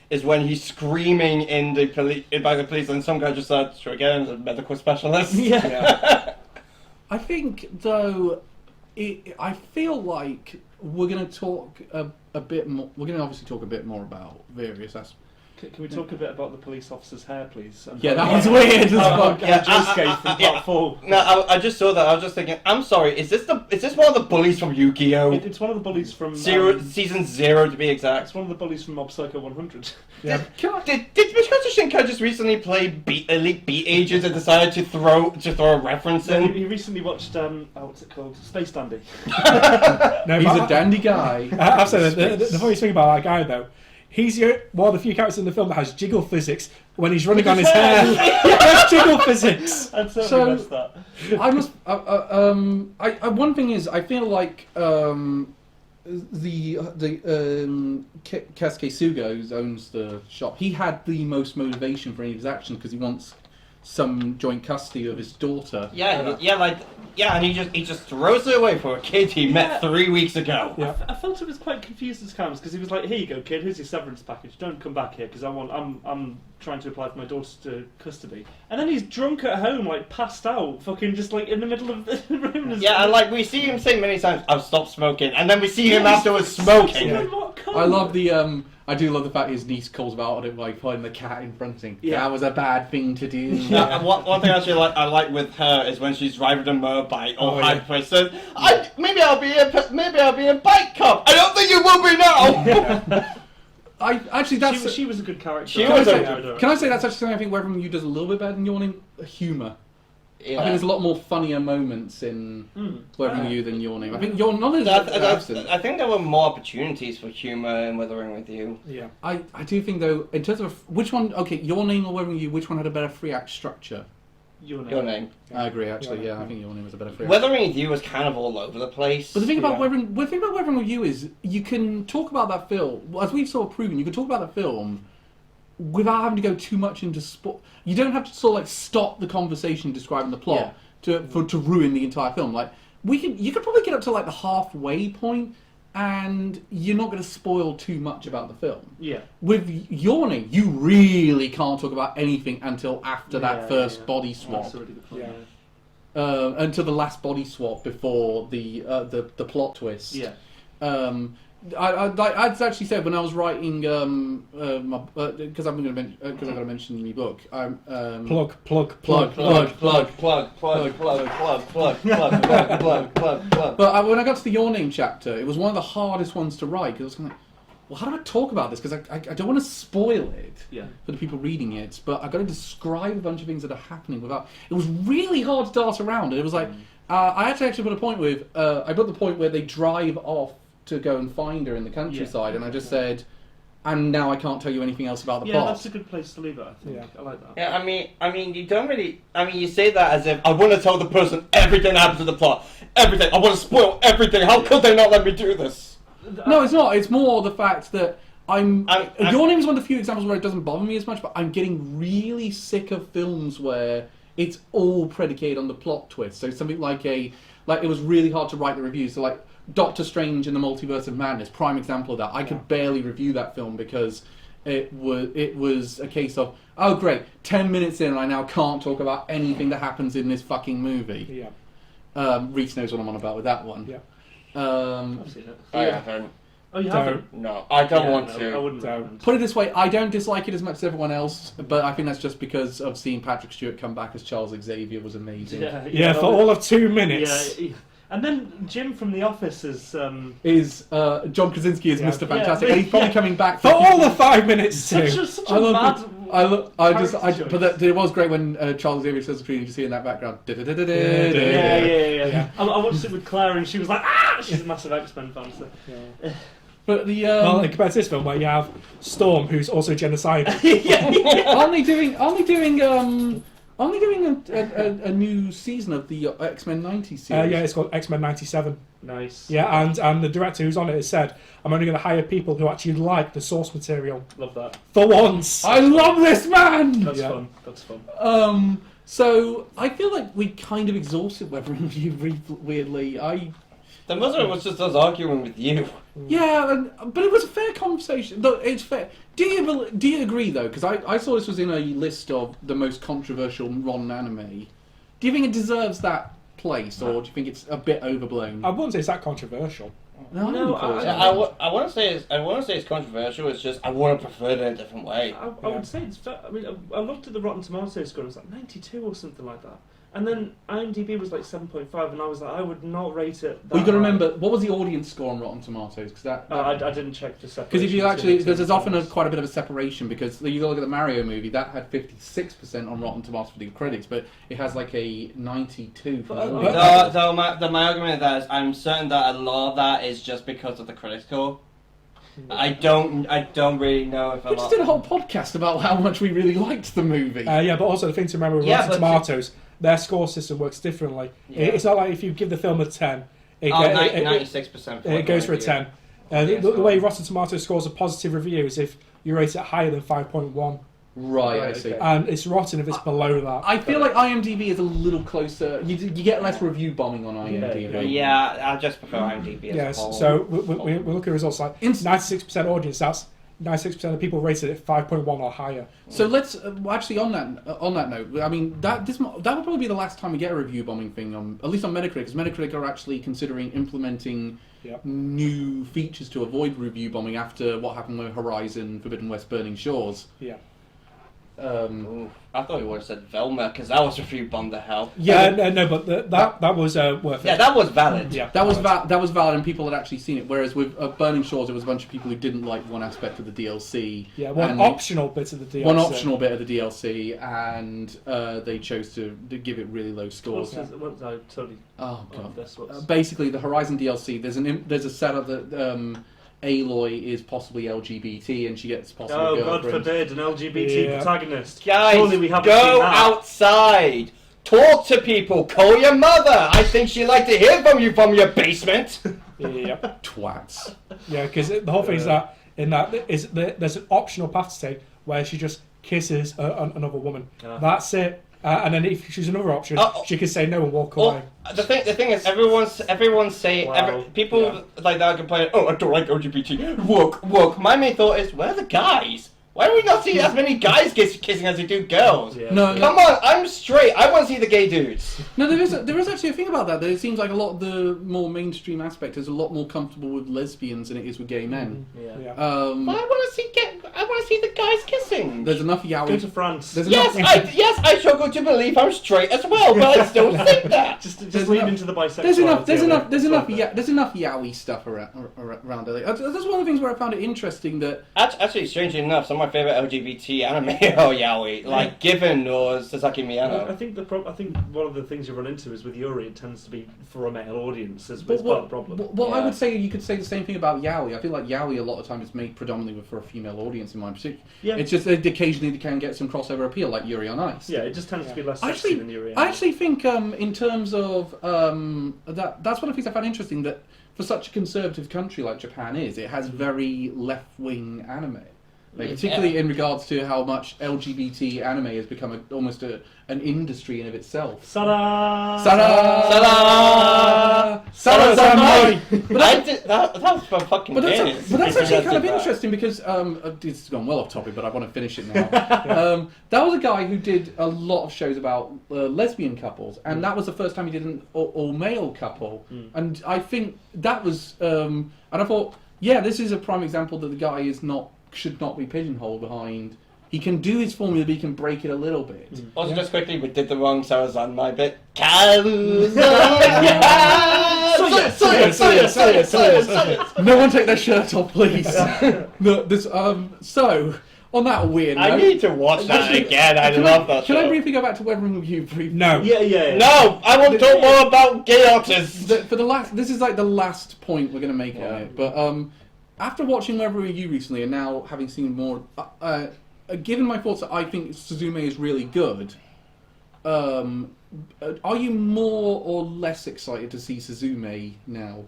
is when he's screaming in by the police, and some guy just said, "Sure, again, as a medical specialist." Yeah. I think though, I feel like we're going to talk a bit more. We're going to obviously talk a bit more about various aspects. Can we talk a bit about the police officer's hair, please? Yeah, that was weird as fuck. From part 4. No, I just saw that. I was just thinking, I'm sorry, is this one of the bullies from Yu-Gi-Oh? It's one of the bullies from season 0 to be exact. It's one of the bullies from Mob Psycho 100. Yeah. Did Makoto Shinkai just recently play Elite Beat Agents and decided to throw a reference in? He recently watched what's it called? Space Dandy. No, He's a dandy guy. I've said the funny thing about that guy though. He's one of the few characters in the film that has jiggle physics when he's running on his hair. That's jiggle physics. I totally missed that. I must. One thing is, I feel like the Kasuke Suga, who owns the shop, he had the most motivation for any of his actions because he wants some joint custody of his daughter. And he just throws it away for a kid he met 3 weeks ago. Yeah. I felt it was quite confused as times because he was like, "Here you go, kid. Here's your severance package. Don't come back here because I'm trying to apply for my daughter to custody." And then he's drunk at home, like passed out, fucking just like in the middle of the room. And like we see him say many times, "I've stopped smoking," and then we see him afterwards smoking. I love the. I do love the fact his niece calls him out on it by putting the cat in front of him. Yeah. That was a bad thing to do. One thing actually I like with her is when she's driving a motorbike or yeah. says, "Maybe I'll be a bike cop." I don't think you will be now. She was a good character. Can I say that's actually something I think Where From You does a little bit better than Yawning? Humour. Yeah. I think there's a lot more funnier moments in Where From You than Yawning. I think Yawning is absent. I think there were more opportunities for humour in Weathering With You. Yeah. I do think though, in terms of which one, Yawning or Where From You, which one had a better 3-act structure? Your Name. I agree, actually. Yeah, I think Yawning was a better 3-act. Weathering With You was kind of all over the place. But the thing about Where From You is you can talk about that film, as we've sort of proven, you can talk about that film without having to go too much into sport. You don't have to sort of like stop the conversation describing the plot to ruin the entire film. Like you could probably get up to like the halfway point, and you're not going to spoil too much about the film. Yeah. With Yawning, you really can't talk about anything until after that first body swap. That's a really good point. Yeah. Until the last body swap before the plot twist. Yeah. I'd actually said when I was writing because I'm going to because I've got to mention my book. Plug. But when I got to the Your Name chapter, it was one of the hardest ones to write because I was kind of like, well, how do I talk about this? Because I don't want to spoil it for the people reading it, but I've got to describe a bunch of things that are happening without. It was really hard to dart around, and it was like I actually put a point with. I put the point where they drive off to go and find her in the countryside, and I just said, and now I can't tell you anything else about the plot. Yeah, that's a good place to leave it, I think. Yeah. I like that. Yeah, I mean, you don't really. I mean, you say that as if I want to tell the person everything that happens in the plot, everything. I want to spoil everything. How could they not let me do this? No, it's not. It's more the fact that Your Name is one of the few examples where it doesn't bother me as much, but I'm getting really sick of films where it's all predicated on the plot twist. So something like it was really hard to write the reviews. So like Doctor Strange in the Multiverse of Madness, prime example of that. I could barely review that film because it was a case of, oh great, 10 minutes in and I now can't talk about anything that happens in this fucking movie. Yeah. Reese knows what I'm on about with that one. Yeah. I've seen it. I haven't. Oh, you haven't? No, I don't want to. I wouldn't. Put it this way, I don't dislike it as much as everyone else, but I think that's just because of seeing Patrick Stewart come back as Charles Xavier was amazing. Yeah, for all of 2 minutes. Yeah. And then Jim from The Office is John Krasinski is Mr. Fantastic, and he's probably coming back for all the 5 minutes too. Such a mad. But it was great when Charles Xavier says the screen. You see in that background. Yeah. I watched it with Claire, and she was like, "Ah!" She's a massive X-Men fan. So. Yeah. But the well, compared to this film, where you have Storm, who's also genocidal. only doing a new season of the X-Men 90 series. Yeah, it's called X-Men 97. Nice. Yeah, and the director who's on it has said, I'm only going to hire people who actually like the source material. Love that. For once! I love this man! That's Yeah. fun. That's fun. So I feel like we kind of exhausted Weather Review weirdly. The Muslim was just us arguing with you. Yeah, but it was a fair conversation. Look, it's fair. Do you agree though? Because I saw this was in a list of the most controversial Ron anime. Do you think it deserves that place, or do you think it's a bit overblown? I wouldn't say it's that controversial. No, I want to say it's controversial. It's just I would have preferred it in a different way. I would say it's fair. I mean, I looked at the Rotten Tomatoes score, it was like 92 or something like that. And then IMDb was like 7.5, and I was like, I would not rate it that Well, you got to high. remember, what was the audience score on Rotten Tomatoes? Because I didn't check the separation. because if you actually, between the there's two often films. quite a bit of a separation, because you look at the Mario movie, that had 56% on Rotten Tomatoes for the critics, but it has like a 92 for the But- audience. Though my argument with that is I'm certain that a lot of that is just because of the critic score. I don't really know if a We just lot. did a whole podcast about how much we really liked the movie. Yeah, but also the thing to remember with Yeah, Rotten but- Tomatoes, their score system works differently. Yeah. It's not like if you give the film a 10, it, Oh, it- 96%. it goes for a 10. Yeah, The way Rotten Tomatoes scores a positive review is if you rate it higher than 5.1. Right, I Right, see. okay. And it's rotten if it's below that. I feel like IMDb is a little closer. You get less review bombing on IMDb. Yeah, I just prefer IMDb as Yes, a whole. so we look at results like 96% audience, that's 96% of people rated it 5.1 or higher. So let's actually on that note. I mean that would probably be the last time we get a review bombing thing on, at least on Metacritic, because Metacritic are actually considering implementing Yep. new features to avoid review bombing after what happened with Horizon Forbidden West Burning Shores. Yeah. Ooh, I thought you would have said Velma, because that was review bomb the hell. Yeah, no, but that was worth it. Yeah, that was valid. Yeah, That was valid, and people had actually seen it. Whereas with Burning Shores, it was a bunch of people who didn't like one aspect of the DLC. Yeah, one and optional bit of the DLC. one optional bit of the DLC, and they chose to give it really low scores. I totally Oh god! love this. Basically, the Horizon DLC. There's a setup that Aloy is possibly LGBT, and she gets possibly a Oh, God girlfriend. forbid, an LGBT Yeah. protagonist. Guys, Surely we haven't seen go that. outside. Talk to people. Call your mother. I think she'd like to hear from you from your basement. Yeah, Twats. yeah, because the whole thing is that there's an optional path to take where she just kisses another woman. Yeah. That's it. And then if you choose another option, Oh. she can say no and walk away. Well, the thing is, everyone's saying, Wow. people Yeah. like that complain, oh, I don't like LGBT. Woke. My main thought is, where are the guys? Why do we not see as many guys kissing as we do girls? Yeah. No, Come on, I'm straight. I want to see the gay dudes. No, there is actually a thing about that. That it seems like a lot of the more mainstream aspect is a lot more comfortable with lesbians than it is with gay men. Yeah. Yeah. But I want to see the guys kissing. There's enough Go yaoi. to France. There's Yes, enough. I struggle to believe I'm straight as well, but I still think that. Just There's lean enough- into the bisexuality. There's enough of it. there's enough yaoi stuff around it. That's one of the things where I found it interesting that Actually, strangely enough, some of my favorite LGBT anime are yaoi, like Given or Sasaki I Miyano. think I think one of the things you run into is with Yuri, it tends to be for a male audience. It's But part of the problem. Well, I Yeah. would say you could say the same thing about yaoi. I feel like yaoi a lot of times is made predominantly for a female audience in my particular. Yeah. It's just that occasionally they can get some crossover appeal, like Yuri on Ice. Yeah, it just tends to be less sexy Actually, than Yuri. I actually think in terms of that's one of the things I found interesting, that for such a conservative country like Japan is, it has very left-wing anime. Like, particularly in regards to how much LGBT anime has become almost an industry in of itself. Sada! Sada! Sada! Sada! But that was for fucking But kids. that's actually kind of interesting because this has gone well off topic, but I want to finish it now. That was a guy who did a lot of shows about lesbian couples, and that was the first time he did an all-male couple. And I think that was, and I thought, yeah, this is a prime example that the guy should not be pigeonholed behind. He can do his formula, but he can break it a little bit. Also, Yeah. just quickly, we did the wrong Sarazan my bit. No one take their shirt off, please. No, this so on that weird note, I need to watch that Actually, again. I can love that Can I show. briefly go back to Weathering with You briefly? No. Yeah. No, I want to talk more about gay artists. This is like the last point we're going to make on Yeah. it. But after watching Weathering with You recently, and now having seen more, given my thoughts that I think Sazume is really good, are you more or less excited to see Sazume now?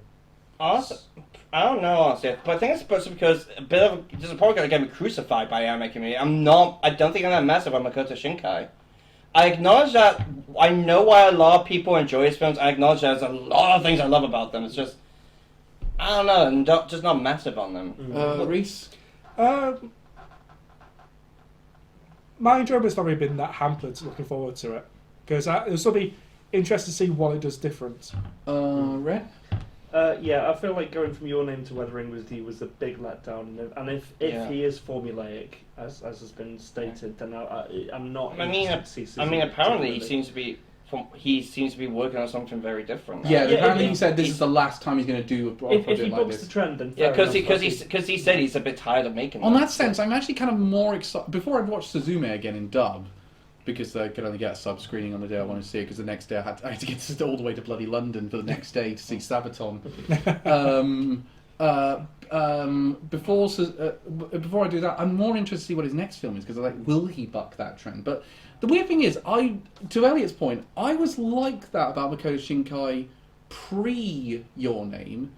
Honestly, I don't know, honestly, but I think it's supposed to because a bit of this is probably going to get me crucified by the anime community. I don't think I'm that massive on Makoto Shinkai. I acknowledge that I know why a lot of people enjoy his films. I acknowledge that there's a lot of things I love about them. It's just I don't know, just not massive on them. Reese? My enjoyment's not really been that hampered looking forward to it. Because it'll still be interesting to see what it does different. Red? Yeah, I feel like going from Your Name to Weathering with You was a big letdown, and if he is formulaic, as has been stated, then I'm not. Apparently he seems to be working on something very different. Yeah, apparently he said this is the last time he's going to do a project if he like bucks this. the trend, then because he said he's a bit tired of making. On that sense, I'm actually kind of more excited. Before I'd watched Sazume again in dub, because I could only get a sub screening on the day I wanted to see it, because the next day I had to get all the way to bloody London for the next day to see Sabaton. Before I do that, I'm more interested to see what his next film is, because I'm like, will he buck that trend? But the weird thing is, to Elliot's point, I was like that about Makoto Shinkai pre Your Name,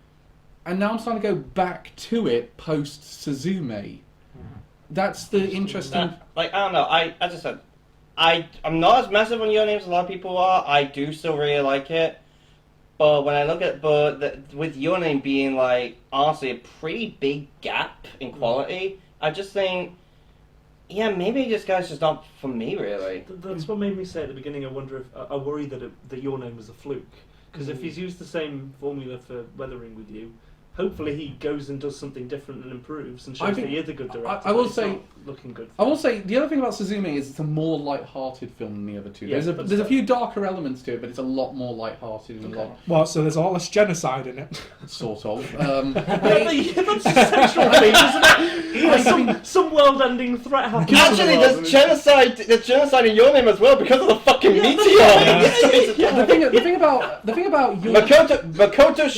and now I'm starting to go back to it post Sazume. That's the interesting. I don't know. As I said, I'm not as massive on Your Name as a lot of people are. I do still really like it. But when I look at, with Your Name being honestly a pretty big gap in quality, I just think, yeah, maybe this guy's just not for me, really. That's what made me say at the beginning, I worry that Your Name was a fluke. Because if he's used the same formula for Weathering with You, hopefully he goes and does something different and improves and shows that he is a good director. I will say, looking good. I will say the other thing about Sazume is it's a more light-hearted film than the other two. Yeah, there's a few darker elements to it, but it's a lot more light-hearted and Well, so there's a lot less genocide in it. sort of. That's a sexual thing, isn't it? Some world-ending threat happens. Actually, there's genocide in Your Name as well because of the fucking meteor. The thing about Your Makoto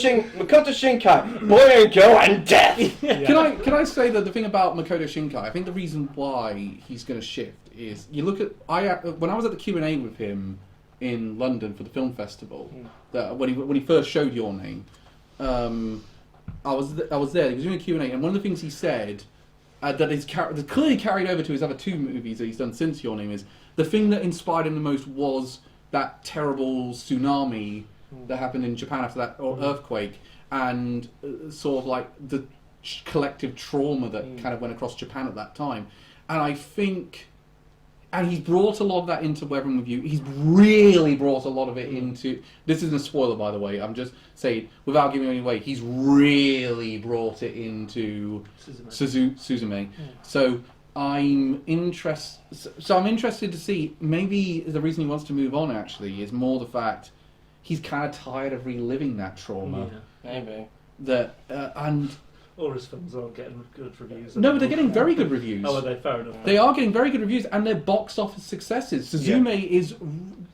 Shinkai, boy and girl and death. Can I say that the thing about Makoto Shinkai, I think the reason why he's going to shift is you look at when I was at the Q&A with him in London for the film festival, that when he first showed Your Name, I was there. He was doing a Q&A, and one of the things he said that is clearly carried over to his other two movies that he's done since Your Name is the thing that inspired him the most was that terrible tsunami that happened in Japan after that earthquake, and sort of the collective trauma that kind of went across Japan at that time. And I think, and he's brought a lot of that into Weathering with You. He's really brought a lot of it into, this isn't a spoiler by the way, I'm just saying, without giving any away, he's really brought it into Suzume. So I'm interested to see, maybe the reason he wants to move on actually is more the fact he's kind of tired of reliving that trauma. Yeah. Maybe. And or his films aren't getting good reviews. No, but they're getting very good reviews. Oh, are they? Fair enough. They are getting very good reviews, and they're box office successes. Suzume is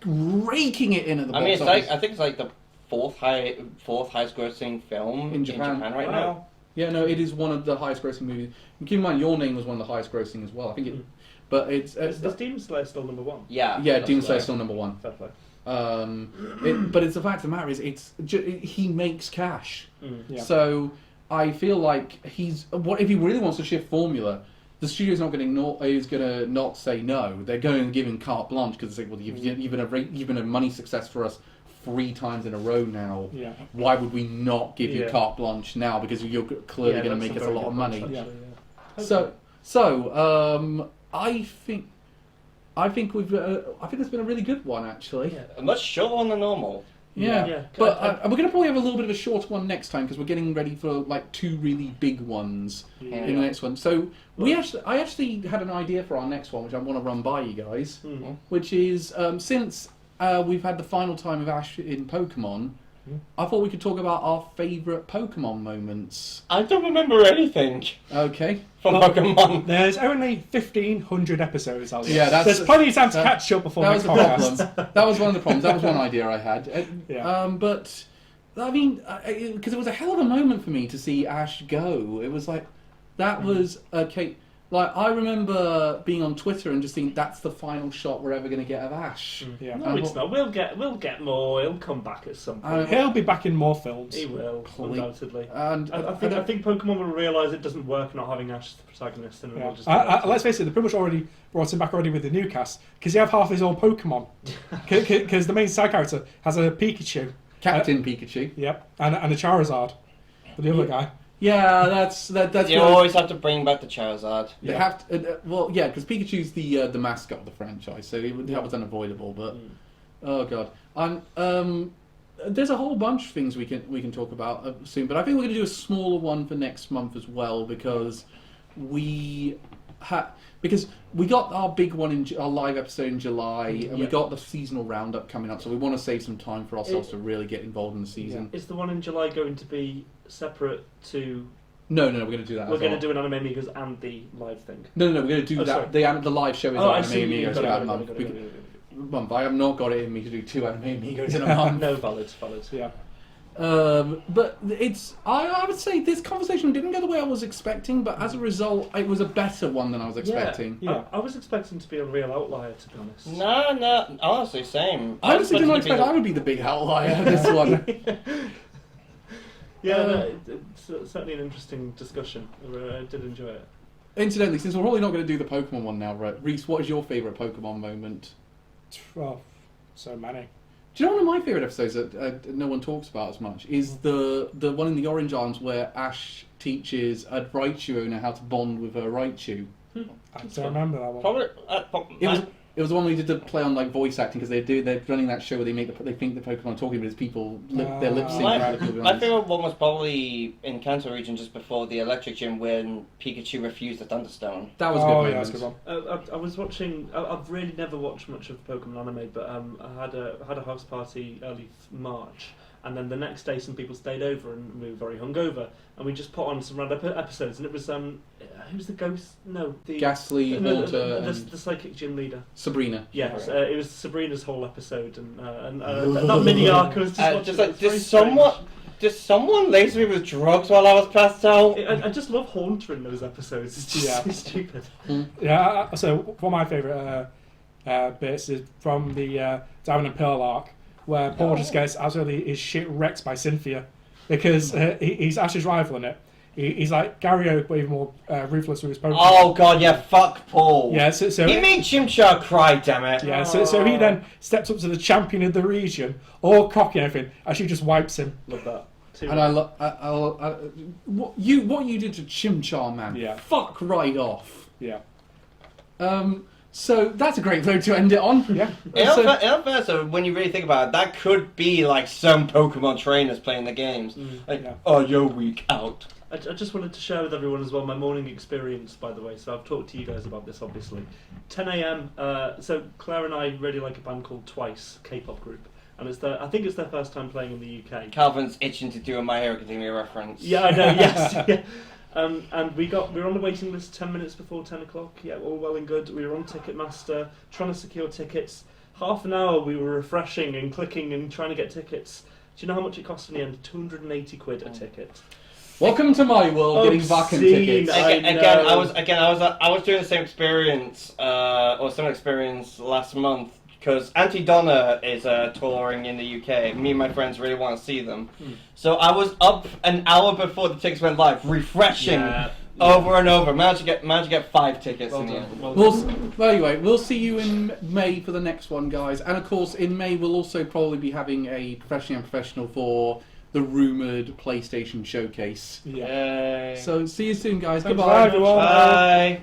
raking it in at the box office. I think it's the fourth highest grossing film in Japan right now. Yeah, no, it is one of the highest grossing movies. And keep in mind, Your Name was one of the highest grossing as well. I think it, but it's is Demon Slayer still number one? Yeah, Demon Slayer still number one. Fair play. But it's the fact of the matter is, he makes cash. Yeah. So I feel like if he really wants to shift formula, the studio's not going to not say no. They're going to give him carte blanche because it's like, well, you've been a money success for us 3 times in a row now. Yeah. Why would we not give you carte blanche now? Because you're clearly going to make us a lot of money. So I think it's been a really good one actually. Yeah. A much shorter one than normal. Yeah. But we're going to probably have a little bit of a shorter one next time because we're getting ready for 2 really big ones in the next one. So I actually had an idea for our next one, which I want to run by you guys, which is since we've had the final time of Ash in Pokemon, I thought we could talk about our favourite Pokemon moments. I don't remember anything. Okay. From Pokemon. There's only 1,500 episodes, Alex. Yeah, there's plenty of time to catch up before that next was the podcast. problem. That was one of the problems. That was one idea I had. But I mean, because it was a hell of a moment for me to see Ash go. It was like that was okay. Like, I remember being on Twitter and just thinking that's the final shot we're ever going to get of Ash. Yeah. No, it's not. We'll get more. He'll come back at some point. He'll be back in more films. He will, undoubtedly. And I think Pokemon will realise it doesn't work not having Ash as the protagonist, and we'll just. Let's face it, they pretty much already brought him back already with the new cast because you have half his old Pokemon. Because the main side character has a Pikachu, Captain Pikachu. Yep, and a Charizard, for the other guy. Yeah, that's. You always have to bring back the Charizard. They have to, because Pikachu's the mascot of the franchise, so that was unavoidable. But oh god, and there's a whole bunch of things we can talk about soon. But I think we're going to do a smaller one for next month as well because we got our big one our live episode in July, and we got the seasonal roundup coming up. So we want to save some time for ourselves to really get involved in the season. Is the one in July going to be separate to? No, we're going to do that. We're going to do an Anime Amigos and the live thing. No, we're going to do that. The live show is on Anime Amigos in about a month. I have not got it in me to do 2 Anime Amigos in a month. No, valid. Yeah. But I would say this conversation didn't go the way I was expecting, but as a result, it was a better one than I was expecting. Yeah. I was expecting to be a real outlier, to be honest. No, honestly, same. I honestly didn't expect I would be the big outlier in this one. It's certainly an interesting discussion. I did enjoy it. Incidentally, since we're probably not going to do the Pokemon one now, right? Reese, what is your favourite Pokemon moment? Well, so many. Do you know one of my favourite episodes that no one talks about as much is the one in the Orange Islands where Ash teaches a Raichu owner how to bond with her Raichu? I don't remember that one. Probably, it was the one we did the play on like voice acting because they're running that show where they think the Pokemon are talking, but it's people their lip sync. My favourite one was probably in Kanto region just before the Electric Gym when Pikachu refused the Thunderstone. That was a good moment. Yeah, that's a good one. I was watching. I've really never watched much of Pokemon anime, but I had a house party early March, and then the next day some people stayed over and we were very hungover, and we just put on some random episodes, and it was who's the ghost? No, the Ghastly, Walter, the psychic gym leader. Sabrina. Yes, it was Sabrina's whole episode, and that mini arc was just like did someone lace me with drugs while I was passed out? I just love Haunter in those episodes. It's just so stupid. Yeah, so one of my favourite bits is from the Diamond and Pearl arc, where Paul just gets absolutely his shit wrecked by Cynthia because he's Ash's rival in it. He's like Gary Oak, but even more ruthless with his Pokemon. Oh god, yeah, fuck Paul. Yeah, so he made Chimchar cry, damn it. Yeah, so he then steps up to the champion of the region, all cocky and everything, and she just wipes him. Love that. And what you did to Chimchar, man. Yeah. Fuck right off. Yeah. So that's a great note to end it on. Yeah. So when you really think about it, that could be like some Pokemon trainers playing the games. Oh, you're weak out. I just wanted to share with everyone as well my morning experience, by the way. So I've talked to you guys about this, obviously. 10 a.m. So Claire and I really like a band called Twice, K-pop group, and I think it's their first time playing in the UK. Calvin's itching to do a My Hero Academia reference. Yeah, I know. Yes. Yeah. And we were on the waiting list 10 minutes before 10 o'clock. Yeah, all well and good. We were on Ticketmaster trying to secure tickets. Half an hour we were refreshing and clicking and trying to get tickets. Do you know how much it cost in the end? 280 quid a ticket. Welcome to my world, getting Vakken tickets. I was doing the same experience, or similar experience last month, because Auntie Donna is touring in the UK. Me and my friends really want to see them. So I was up an hour before the tickets went live, refreshing over and over. Managed to get 5 tickets in the end. Anyway, we'll see you in May for the next one, guys. And of course, in May we'll also probably be having a professional for the rumoured PlayStation showcase. Yeah. So see you soon, guys. Thanks, Goodbye. everyone. Bye.